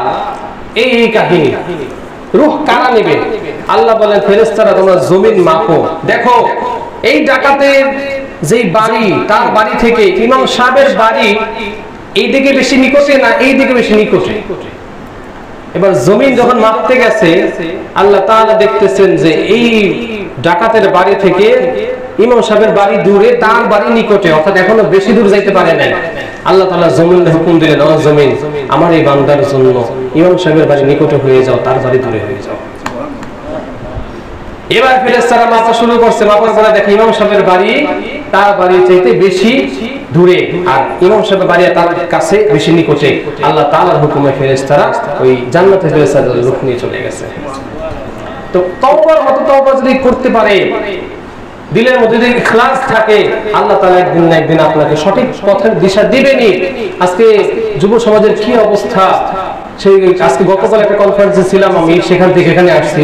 এই কাহিনী, রূহ কারা নেবে? আল্লাহ বলেন ফেরেশতারা তোমরা জমিন মাপো, দেখো এই ডাকাতের যেই বাড়ি, তার বাড়ি থেকে ইমাম সাহেবের বাড়ি এই দিকে বেশি নিকটে না এই দিকে বেশি নিকটে? এবার জমিন যখন মাপতে গেছে, আল্লাহ তাআলা দেখতেছেন যে এই ডাকাতের বাড়ি থেকে ইমাম সাহেবের বাড়ি দূরে, তার বাড়ি নিকটে, অর্থাৎ এখনো বেশি দূর যাইতে পারে নাই। আল্লাহ তাআলা জমিনে হুকুম দিলেন, ও জমিন আমার এই বান্দার জন্য ইমাম সাহেবের বাড়ি নিকটে হয়ে যাও, তার বাড়ি দূরে হয়ে যাও। এবার ফেরেশতারা মাপা শুরু করছে, মাপার পরে দেখে ইমাম সাহেবের বাড়ি তার বাড়ির চাইতে বেশি দূরে, আর ইমাম সাহেবের বাড়ি তার কাছে বেশি নিকটে। আল্লাহ তাআলার হুকুমে ফেরেশতারা ওই জান্নাতের ফেরেশতাদের রূহ নিয়ে চলে গেছে। তো তওবার মতো তওবা যদি করতে পারে, দিলের মধ্যে যদি ইখলাস থাকে, আল্লাহ তাআলা একদিন না একদিন আপনাকে সঠিক পথের দিশা দিবেনই। আজকে যুব সমাজের কি অবস্থা, সেই আজকে গতকাল একটা কনফারেন্সে ছিলাম আমি, সেখান থেকে এখানে আসছি।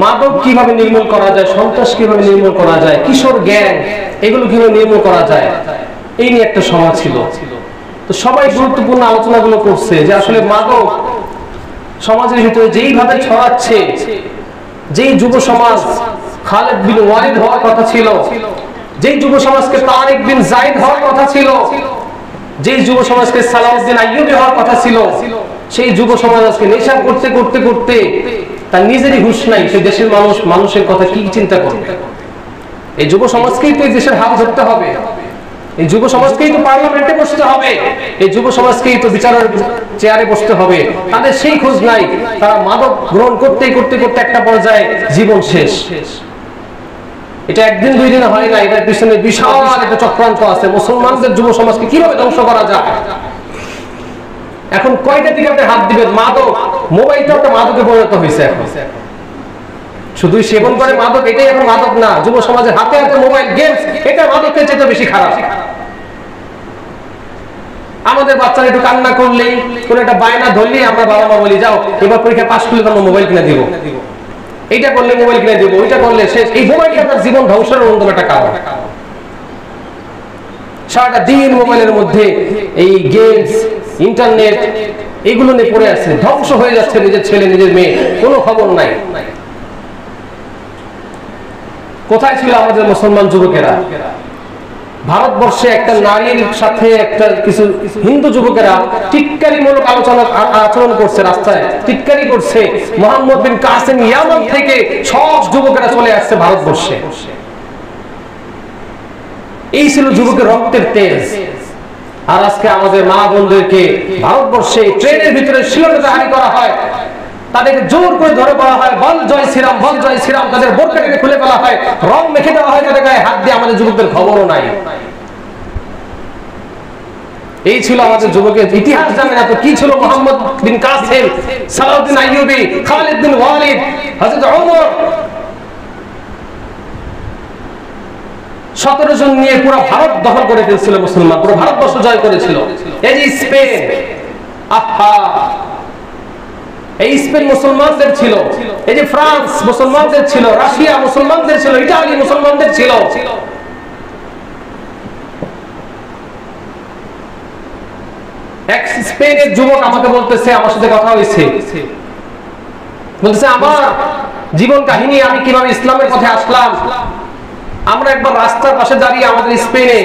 মাদক কিভাবে নির্মূল করা যায়, সন্ত্রাস কিভাবে নির্মূল করা যায়, কিশোর গ্যাং এগুলো কিভাবে নির্মূল করা যায়, এই নিয়ে একটা সভা ছিল। তো সবাই গুরুত্বপূর্ণ আলোচনাগুলো করছে যে আসলে মাদক সমাজের ভিতরে যেইভাবে ছড়াচ্ছে, যেই যুব সমাজ খালেদ বিন ওয়ালিদ হওয়ার কথা ছিল, যেই যুব সমাজকে তারিক বিন যায়েদ হওয়ার কথা ছিল, যেই যুব সমাজকে সালাউদ্দিন আইয়ুবী হওয়ার কথা ছিল, সেই যুব সমাজ আজকে নেশা করতে করতে করতে তার নিজেরই হুঁশ নাই, সে দেশের মানুষের কথা কি চিন্তা করবে। এই যুব সমাজকেই তো দেশের হাল ধরতে হবে, এই যুব সমাজকেই তো পার্লামেন্টে বসতে হবে, এই যুব সমাজকেই তো বিচারের চেয়ারে বসতে হবে। তাদের সেই খোঁজ নাই, তারা মাদক গ্রহণ করতে করতে করতে একটা পর্যায়ে জীবন শেষ। এটা একদিন 2 দিনে হয় না, এটার পিছনে বিশাল একটা চক্রান্ত আছে। মুসলমানদের যুব সমাজকে কিভাবে ধ্বংস করা যায়, এখন কয়টা দিকে আপনি হাত দিবেন? মাদক, মোবাইলটা একটা মাদকে পরিণত হয়েছে। এখন শুধুই সেবন করে মাদক, এটাই এখন মাদক না। যুব সমাজের হাতে হাতে মোবাইল, গেমস, এটা মাদকের চেয়ে বেশি খারাপ। আমাদের বাচ্চারা একটু কান্না করলেই, কোন একটা বায়না ধরলেই আমরা বাবা মা বলি যাও এবার পরীক্ষা পাস করলে তোমার মোবাইল কিনে দিব, এইটা করলে মোবাইল কিনে দিব, ওইটা করলে শেষ। এই মোবাইলটা আপনার জীবন ধ্বংসের অন্যতম একটা কারণ। সারাটা দিন মোবাইলের মধ্যে এই গেমস, ইন্টারনেট এগুলো নিয়ে পড়ে আছে, ধ্বংস হয়ে যাচ্ছে নিজের ছেলে নিজের মেয়ে, কোনো খবর নাই। কোথায় ছিল আমাদের মুসলমান যুবকেরা? ভারতবর্ষে একটা নারীর সাথে একটা কিছু হিন্দু যুবকেরা টিটকারিমূলক আচরণ করছে, রাস্তায় টিটকারি করছে। মোহাম্মদ বিন কাসেম ইয়ামান থেকে সব যুবকেরা চলে আসছে ভারতবর্ষে। এই ছিল যুবকের রক্তের তেজ। আর আজকে আমাদের মা বোনদেরকে ভারতবর্ষে ট্রেনের ভিতরে শিলনোড়াহানি করা হয়, তাদেরকে জোর করে ধরে বলা হয় বল জয় শ্রীরাম, বল জয় শ্রীরাম। তাদের বোরকাটাকে খুলে ফেলা হয়, রং মেখে দেওয়া হয় তাদের গায়ে হাত দিয়ে। আমাদের যুবকদের খবরও নাই। এই ছিল আমাদের যুবকের ইতিহাস। জানে না তো কি ছিল মোহাম্মদ বিন কাসেম, সালাউদ্দিন আইয়ুবী, খালিদ বিন ওয়ালিদ, হযরত ওমর, 17 জন নিয়ে পুরো ভারত দখল করে ফেলছিল মুসলমান, পুরো ভারতবর্ষ জয় করেছিল। এই যে স্পেন, আহা, এই স্পেন মুসলমানদের ছিল। এই যে ফ্রান্স মুসলমানদের ছিল, রাশিয়া মুসলমানদের ছিল, ইতালি মুসলমানদের ছিল। এক স্পেনের যুবক আমাকে বলতেছে, আমার সাথে কথা হয়েছে, বলতেছে আমার জীবন কাহিনী, আমি কিভাবে ইসলামের পথে আসলাম। আমরা একবার রাস্তার পাশে দাঁড়িয়ে আমাদের স্পেনে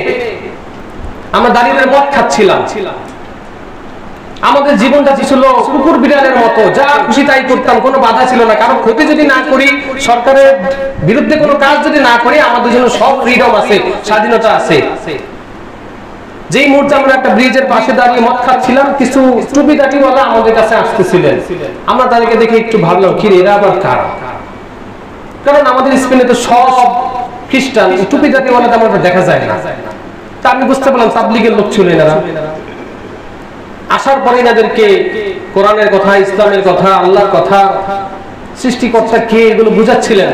আমরা দাঁড়িয়ে মদ খাচ্ছিলাম। আমাদের জীবনটা ছিল কুকুর বিড়ালের মতো, যা খুশি তাই করতাম, কোনো বাধা ছিল না। কারণ ক্ষতি যদি না করি, সরকারের বিরুদ্ধে কোনো কাজ যদি না করি, আমাদের জন্য সব ফ্রিডম আছে, স্বাধীনতা আছে। যেই মুহূর্তে আমরা একটা ব্রিজের পাশে দাঁড়িয়ে মদ খাচ্ছিলাম, কিছু টুপি দাঁড়িওয়ালা আমাদের কাছে আসতেছিলেন। আমরা তাদেরকে দেখে একটু ভাবলাম, কি এরা আবার কারা? কারণ আমাদের স্পেনে তো সব খ্রিস্টান, টুপি দাঁড়িওয়ালা তেমন দেখা যায় না। তা আমি বুঝতে পারলাম তাবলীগের লোক ছিল এনারা। আসার পরে এনাদেরকে কোরআনের কথা, ইসলামের কথা, আল্লাহর কথা, সৃষ্টিকর্তা কে, এগুলো বুঝাচ্ছিলেন।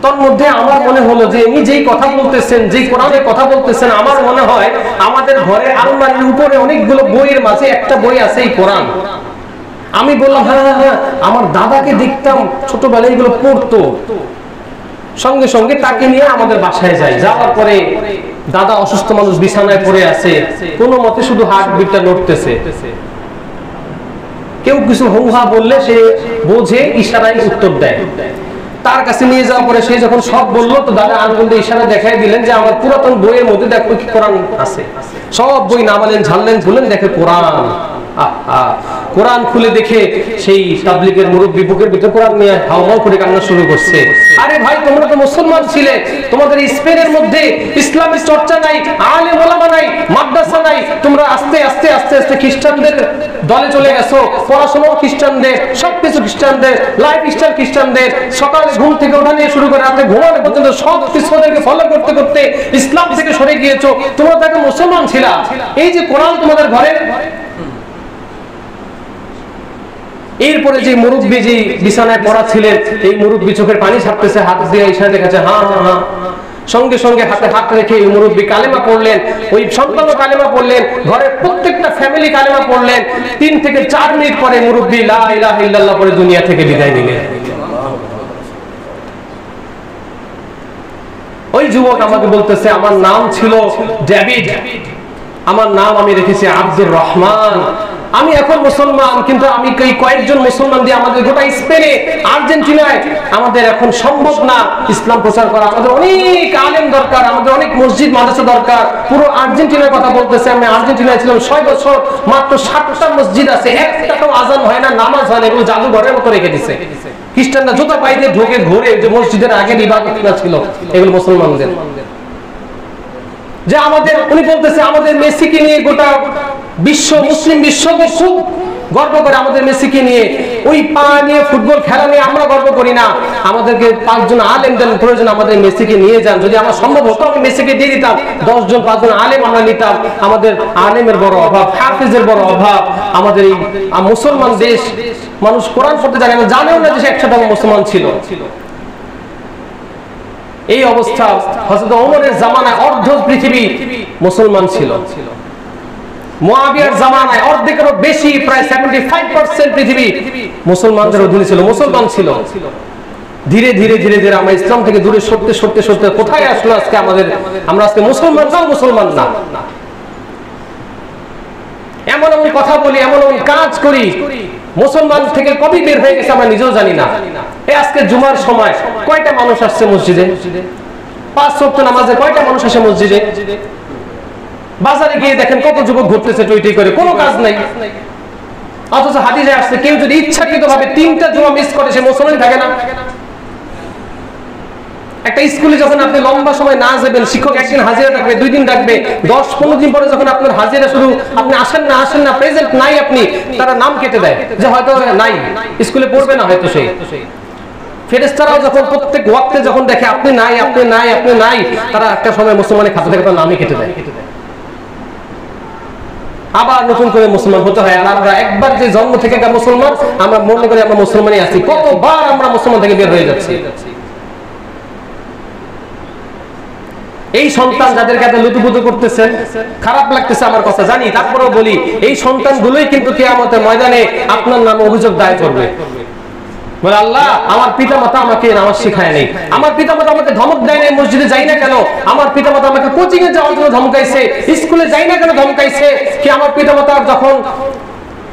তোর মধ্যে আমার মনে হলো যে উনি যেই কথা বলতেছেন, যেই কোরআনের কথা বলতেছেন, আমার মনে হয় আমাদের ঘরে আলমারির উপরে অনেকগুলো বইয়ের মাঝে একটা বই আছে, এই কোরআন। আমি বললাম হ্যাঁ হ্যাঁ হ্যাঁ, আমার দাদাকে দেখতাম ছোটবেলায় এগুলো পড়তো। সঙ্গে সঙ্গে তাকে নিয়ে আমাদের বাসায় যাই। যাওয়ার পরে দাদা অসুস্থ মানুষ, বিছানায় পড়ে আছে, কোনো মতে শুধু হার্ট বিটটা নড়তেছে। কেউ কিছু হৌহা বললে সে বোঝে, ইশারায় উত্তর দেয়। তার কাছে নিয়ে যাওয়ার পরে সে যখন সব বললো, তো দাদা আনন্দ ইশারা দেখাই দিলেন যে আমার পুরাতন বইয়ের মধ্যে দেখো কি কোরআন আছে। সব বই নামালেন, ঝাললেন, খুললেন, দেখে কোরআন। কোরআন খুলে দেখে সেই তাবলীগের মুরব্বী বুকের ভিতরে কোরআন নিয়ে হাওমাও করে কান্না শুরু করছে। আরে ভাই, তোমরা তো মুসলমান ছিলে, তোমাদের স্পেনের মধ্যে ইসলামের চর্চা নাই, আলেম ওলামা নাই, মাদ্রাসা নাই, তোমরা আস্তে আস্তে আস্তে আস্তে খ্রিস্টানদের দলে চলে গেছো। পড়াশোনা খ্রিস্টানদের, সবকিছু খ্রিস্টানদের, লাইফ স্টাইল খ্রিস্টানদের, সকালে ঘুম থেকে ওঠা নিয়ে শুরু করে রাতে ঘুমানো পর্যন্ত সব কিছু ওদেরকে ফলো করতে করতে ইসলাম থেকে সরে গিয়েছো। তোমরা তাকে মুসলমান ছিলা। এই যে কোরআন তোমাদের ঘরে। এরপরে যে মুরব্বী যে বিছানায় পড়া ছিলেন, এই মুরব্বী চোখের পানি ছাড়তেছে, হাত দিয়ে ইশারা দেখাচ্ছে হ্যাঁ হ্যাঁ হ্যাঁ। সঙ্গে সঙ্গে হাতে হাত রেখে এই মুরব্বী কালেমা পড়লেন, ওই সন্তানও কালেমা পড়লেন, ঘরের প্রত্যেকটা ফ্যামিলি কালেমা পড়লেন। 3 থেকে 4 মিনিট পরে মুরব্বী লা ইলাহা ইল্লাল্লাহ পরে দুনিয়া থেকে বিদায় নিলেন। ওই যুবক আমাকে বলতেছে আমার নাম ছিল ডেভিড, আমার নাম আমি রেখেছি আব্দুর রহমান। আমি এখন মুসলমান, কিন্তু আমি কয়েকজন মুসলমান দিয়ে আমাদের গোটা স্পেনে, আর্জেন্টিনায় আমাদের এখন সম্ভব না ইসলাম প্রচার করা। আমাদের অনেক আলেম দরকার, আমাদের অনেক মসজিদ মাদ্রাসা দরকার। পুরো আর্জেন্টিনার কথা বলতেছে। আমি আর্জেন্টিনায় ছিলাম 6 বছর, মাত্র 7টা মসজিদ আছে, একটাও আজান হয় না, নামাজ হয় না, এগুলো জাদুঘরের মতো রেখে দিছে। খ্রিস্টানরা জুতা পাইলে ঢোকে ঘুরে, যে মসজিদের আগের ইবাদত ছিল এগুলো মুসলমানদের। যে আমাদের, উনি বলতেছে আমাদের মেসিকে নিয়ে গোটা বিশ্ব, মুসলিম বিশ্ব খুব গর্ব করে আমাদের মেসিকে নিয়ে। ওই পা নিয়ে ফুটবল খেলা নিয়ে আমরা গর্ব করি না। আমাদেরকে 5 জন আলেম দেন প্রয়োজন, আমাদের মেসিকে নিয়ে যান। যদি আমার সম্ভব হতো আমি মেসিকে দিয়ে দিতাম, 10 জন 5 জন আলেম আমরা নিতাম। আমাদের আলেমের বড় অভাব, হাফেজের বড় অভাব। আমাদের এই মুসলমান দেশ, মানুষ কোরআন পড়তে জানে না, জানেও না যে 100টা মুসলমান ছিল। এই অবস্থা হযরত ওমরের জামানায় অর্ধ পৃথিবী মুসলমান ছিল। মুয়াবিয়ার জামানায় অর্ধেকেরও বেশি, প্রায় 75% পৃথিবী মুসলমানদের অধীনে ছিল, মুসলমান ছিল। ধীরে ধীরে ধীরে ধীরে আমরা ইসলাম থেকে দূরে সরতে সরতে সরতে কোথায় আসলো আজকে আমাদের? আমরা আজকে মুসলমান না, মুসলমান না। এমন এমন কথা বলি, এমন এমন কাজ করি, মুসলমান থেকে কবে বের হয়ে গেছে আমরা নিজেও জানি না। এই আজকে জুমার সময় কয়টা মানুষ আসছে মসজিদে? 5 ওয়াক্ত নামাজে কয়টা মানুষ আসে মসজিদে? বাজারে গিয়ে দেখেন কত যুবক ঘুরতেছে টুইটি করে, কোনো কাজ নাই। অথচ হাদিসে আসছে কেউ যদি ইচ্ছাকৃতভাবে 3টা জুমা মিস করে সে মুসলমান থাকে না। একটা স্কুলে যখন আপনি লম্বা সময় না যাবেন, শিক্ষক একদিন হাজিরা রাখবে, 2 দিন রাখবে, 10-15 দিন পরে যখন আপনার হাজিরা শুরু, আপনি আসেন না প্রেজেন্ট নাই, আপনি তারা নাম কেটে দেয় যে হয়তো নাই, স্কুলে পড়বে না হয়তো সেই। ফেরেশতারাও যখন প্রত্যেক ওয়াক্তে যখন দেখে আপনি নাই, তারা একটা সময় মুসলমানের খাতা থেকে তার নামই কেটে দেয়, আবার নতুন করে মুসলমান হতে হয়। আর আমরা একবার যে জন্ম থেকে মুসলমান, আমরা মনে করি আমরা মুসলমানই আছি, কতবার আমরা মুসলমান থেকে বের হয়ে যাচ্ছি। এই সন্তান যাদেরকে এত লুতুপুতু করতেছেন, খারাপ লাগতেছে আমার কথা জানি, তারপরেও বলি এই সন্তানগুলোই কিন্তু কিয়ামতের ময়দানে আপনার নামে অভিযোগ দায়ের করবে। বলে আল্লাহ আমার পিতামাতা আমাকে নামাজ শেখায় নাই, আমার পিতামাতা আমাকে ধমক দেয় নাই, মসজিদে যাই না কেন, আমার পিতামাতা আমাকে কোচিং এ যাওয়ার জন্য ধমকাইছে, স্কুলে যাই না কেন ধমকাইছে, কি আমার পিতামাতা যখন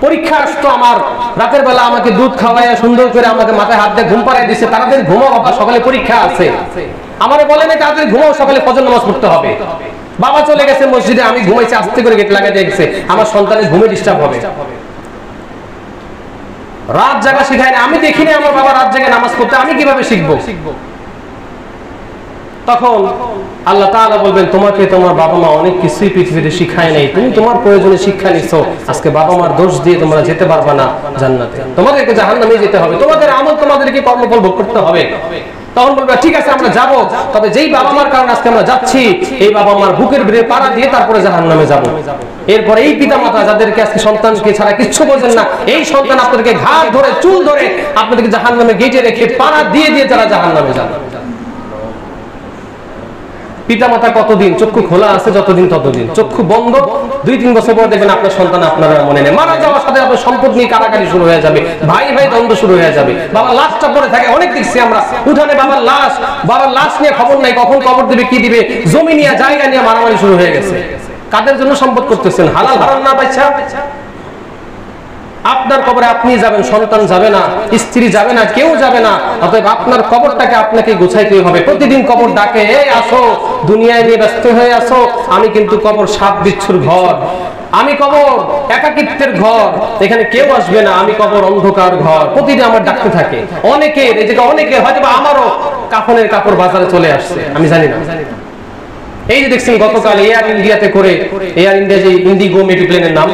পরীক্ষা আসতো আমার রাতের বেলা আমাকে দুধ খাওয়াইয়া সুন্দর করে আমাকে মাথায় হাত দিয়ে ঘুম পাড়ায় দিছে, তাড়াতাড়ি ঘুমাও বাবা সকালে পরীক্ষা আছে, আমারে বলে না তাড়াতাড়ি ঘুমাও সকালে ফজর নামাজ পড়তে হবে। বাবা চলে গেছে মসজিদে, আমি ঘুমাইছি, আস্তে করে গেট লাগাই দিয়ে গেছে, আমার সন্তানের ঘুমে ডিস্টার্ব হবে। রাত জাগা শিখায় না, আমি দেখিনি আমার বাবা রাত জাগে নামাজ পড়তে, আমি কিভাবে শিখবো? তখন আল্লাহ তাআলা বলবেন তোমাকে তোমার বাবা মা অনেক কিছুই পৃথিবীতে শিখায় নাই, তুমি তোমার প্রয়োজনে শিক্ষা নিছো, আজকে বাবা মার দোষ দিয়ে তোমরা যেতে পারবে না জান্নাতে, তোমাদেরকে জাহান্নামে যেতে হবে, তোমাদের আমল তোমাদেরকে কর্মফল ভোগ করতে হবে। তখন বলবে ঠিক আছে আমরা যাব, তবে যেই বাবা মার কারণে আজকে আমরা যাচ্ছি, এই বাবা মার বুকের ভিতরে পাড়া দিয়ে তারপরে জাহান্নামে যাব। এরপর এই পিতামাতা যাদেরকে আজকে সন্তানকে ছাড়া কিচ্ছু বোঝেন না, এই সন্তান আপনাদেরকে ঘাড় ধরে চুল ধরে আপনাদেরকে জাহান্নামে গেটে রেখে পাড়া দিয়ে যারা জাহান্নামে যাবে। পিতামাতা কতদিন চক্ষু খোলা আছে, যতদিন ততদিন, চক্ষু বন্ধ 2-3 বছর পর দেখবেন আপনার সন্তান আপনারা মনে নেই, মারা যাওয়ার সাথে আপনার সম্পদ নিয়ে কারাকারি শুরু হয়ে যাবে, ভাই দ্বন্দ্ব শুরু হয়ে যাবে, বাবার লাশটা পড়ে থাকে, অনেক দেখছি আমরা উঠানে বাবার লাশ নিয়ে খবর নাই, কখন কবর দিবে কি দিবে, জমি নিয়ে জায়গা নিয়ে মারামারি শুরু হয়ে গেছে। কাদের জন্য সম্পদ করতেছেন? হালাল হারাম না বাচ্চা, আপনার কবরে আপনি যাবেন, সন্তান যাবে না, স্ত্রী যাবে না, কেউ যাবে না। অতএব আপনার কবরটাকে আপনাকে গোছাইতে হবে। প্রতিদিন কবর ডাকে, এই আসো, দুনিয়ায় নিয়ে ব্যস্ত হয়ে আসো, আমি কিন্তু কবর সাপ বিচ্ছুর ঘর, আমি কবর একাকিত্বের ঘর, এখানে কেউ আসবে না, আমি কবর অন্ধকার ঘর, প্রতিদিন আমার ডাকতে থাকে। অনেকের এই জায়গায় অনেকের হয়তো আমারও কাফনের কাপড় বাজারে চলে আসছে, আমি জানি না। এই যে দেখছেন গতকাল এয়ার ইন্ডিয়াতে করে, এয়ার ইন্ডিয়া যে ইন্ডিগো মেডিপ্লেনের নাম,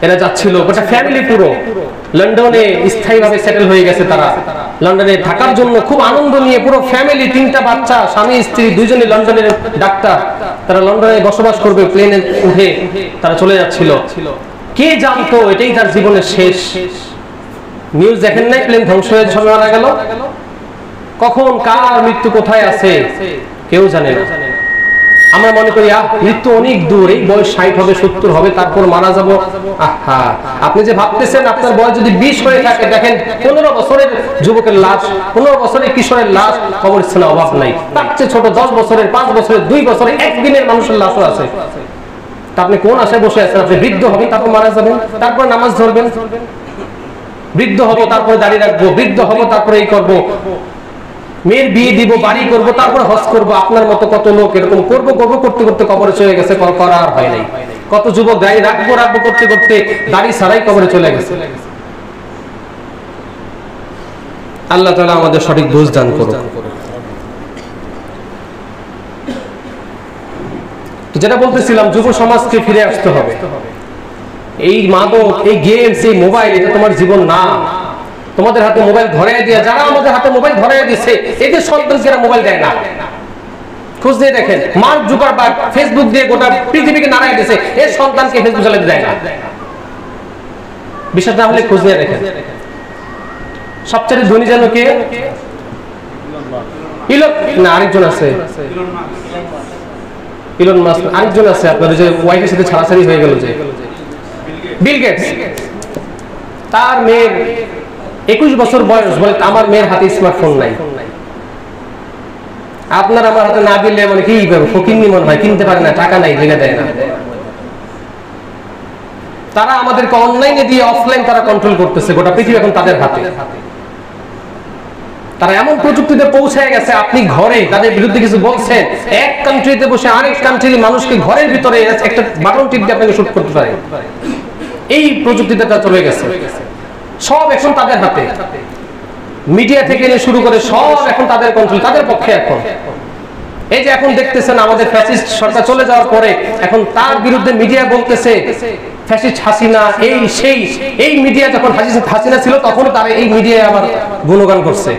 এরা যাচ্ছিল গোটা ফ্যামিলি পুরো লন্ডনে স্থায়ীভাবে সেটেল হয়ে গেছে, তারা লন্ডনে থাকার জন্য খুব আনন্দ নিয়ে পুরো ফ্যামিলি, 3টা বাচ্চা, স্বামী স্ত্রী, 2জনই লন্ডনের ডাক্তার, তারা লন্ডনে বসবাস করবে, প্লেনে উঠে তারা চলে যাচ্ছিল। কে জানতো এটাই তার জীবনের শেষ? নিউজ দেখেন নাই প্লেন ধ্বংস হয়ে সবাই মারা গেল? কখন কার মৃত্যু কোথায় আছে কেউ জানে না। আমরা মনে করি মৃত্যু অনেক দূর, এই বয়স 60 হবে 70 হবে তারপর মারা যাব। আহা, আপনি যে ভাবতেছেন আপনার বয়স যদি 20 হয়ে থাকে, দেখেন 15 বছরের যুবকের লাশ, 15 বছরের কিশোরের লাশ কবরস্থানে অভাব নাই। তার চেয়ে ছোট 10 বছরের, 5 বছরের, 2 বছরের, একদিনের মানুষের লাশও আছে। তা আপনি কোন আশায় বসে আছেন? আপনি বৃদ্ধ হবেন, তারপর মারা যাবেন, তারপর নামাজ ধরবেন, বৃদ্ধ হব তারপরে দাড়ি রাখবো, বৃদ্ধ হব তারপরে এই করবো, মেয়ের বিয়ে দিব, বাড়ি করবো, তারপর হজ করবো। আপনার মতো কত লোক এরকম করবো করতে করতে কবরে চলে গেছে, করার হয় নাই। কত যুবক দাড়ি রাখবো করতে করতে দাড়ি ছাড়াই কবরে চলে গেছে। আল্লাহ তাআলা আমাদের সঠিক বুঝ দান করুন। যেটা বলতেছিলাম, যুব সমাজকে ফিরে আসতে হবে। এই মাদক, এই গেমস, এই মোবাইল, এটা তোমার জীবন না। তোমাদের হাতে মোবাইল ধরাই দিয়ে, যারা আমাদের হাতে মোবাইল ধরাই দিচ্ছে, এদের সন্তানকে মোবাইল দেয় না। খোঁজ দিয়ে দেখেন, মার্ক জুকারবার্গ ফেসবুক দিয়ে গোটা পৃথিবীকে নাড়াই দিচ্ছে, এর সন্তানকে ফেসবুক চালাতে দেয় না। বিশ্বাস না হলে খোঁজ দিয়ে দেখেন। সবচেয়ে ধনী যেন কে? না, আরেকজন আছে, ইলন মাস্ক, আরেকজন আছে আপনার যে ওয়াইফের সাথে ছাড়াছাড়ি হয়ে গেল, যে বিল গেটস। তার মেয়ের 21 বছর বয়স, বলে আমার মেয়ের হাতে স্মার্টফোন নাই। আপনার আমার হাতে না দিলে মানে কি ফকিন্নি মনে হয়, কিনতে পারে না, টাকা নাই, দিলে দেয় না। তারা আমাদেরকে অনলাইনে দিয়ে অফলাইন তারা কন্ট্রোল করতেছে, গোটা পৃথিবী এখন তাদের হাতে। তারা এমন প্রযুক্তিতে পৌঁছায় গেছে, আপনি ঘরে তাদের বিরুদ্ধে কিছু বলছেন, এক কান্ট্রিতে বসে আরেক কান্ট্রির মানুষকে ঘরের ভিতরে একটা বাটন টিপ দিয়ে আপনাকে শুট করতে পারে। এই প্রযুক্তিতে চলে গেছে, সব এখন তাদের হাতে। মিডিয়া থেকে নিয়ে শুরু করে সব এখন তাদের কন্ট্রোল, তাদের পক্ষে। এখন এই যে এখন দেখতেছেন আমাদের ফ্যাসিস্ট সরকার চলে যাওয়ার পরে এখন তার বিরুদ্ধে মিডিয়া বলতেছে ফ্যাসিস্ট হাসিনা, এই সেই। এই মিডিয়া যখন হাসিনা ছিল তখন তারা এই মিডিয়ায় আবার গুণগান করছে।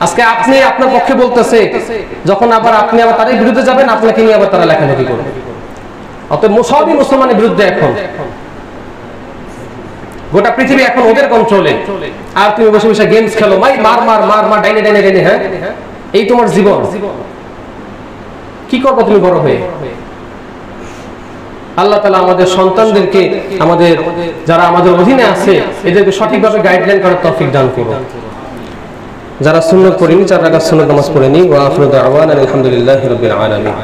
আজকে আপনি আপনার পক্ষে বলতেছে, যখন আবার আপনি আবার তাদের বিরুদ্ধে যাবেন, আপনাকে নিয়ে আবার তারা লেখালেখি করবে। অতএব সবই মুসলমানের বিরুদ্ধে এখন। গোটা পৃথিবী এখন ওদের কন্ট্রোলে। আর তুমি বসে বসে গেমস খেলো, ভাই মার মার মার মার, ডাইনে ডাইনে ডাইনে, হ্যাঁ এই তোমার জীবন। কি করবো তুমি বড় হয়ে? আল্লাহ তাআলা আমাদের সন্তানদেরকে, আমাদের যারা আমাদের অধীনে আছে, এদেরকে সঠিকভাবে গাইডলাইন করার তৌফিক দান করুন। যারা সুন্নাত পড়েনি, 4 রাকাত সুন্নাত নামাজ পড়েনি, ওয়া আখিরু দাওয়ানা আলহামদুলিল্লাহি রাব্বিল আলামিন।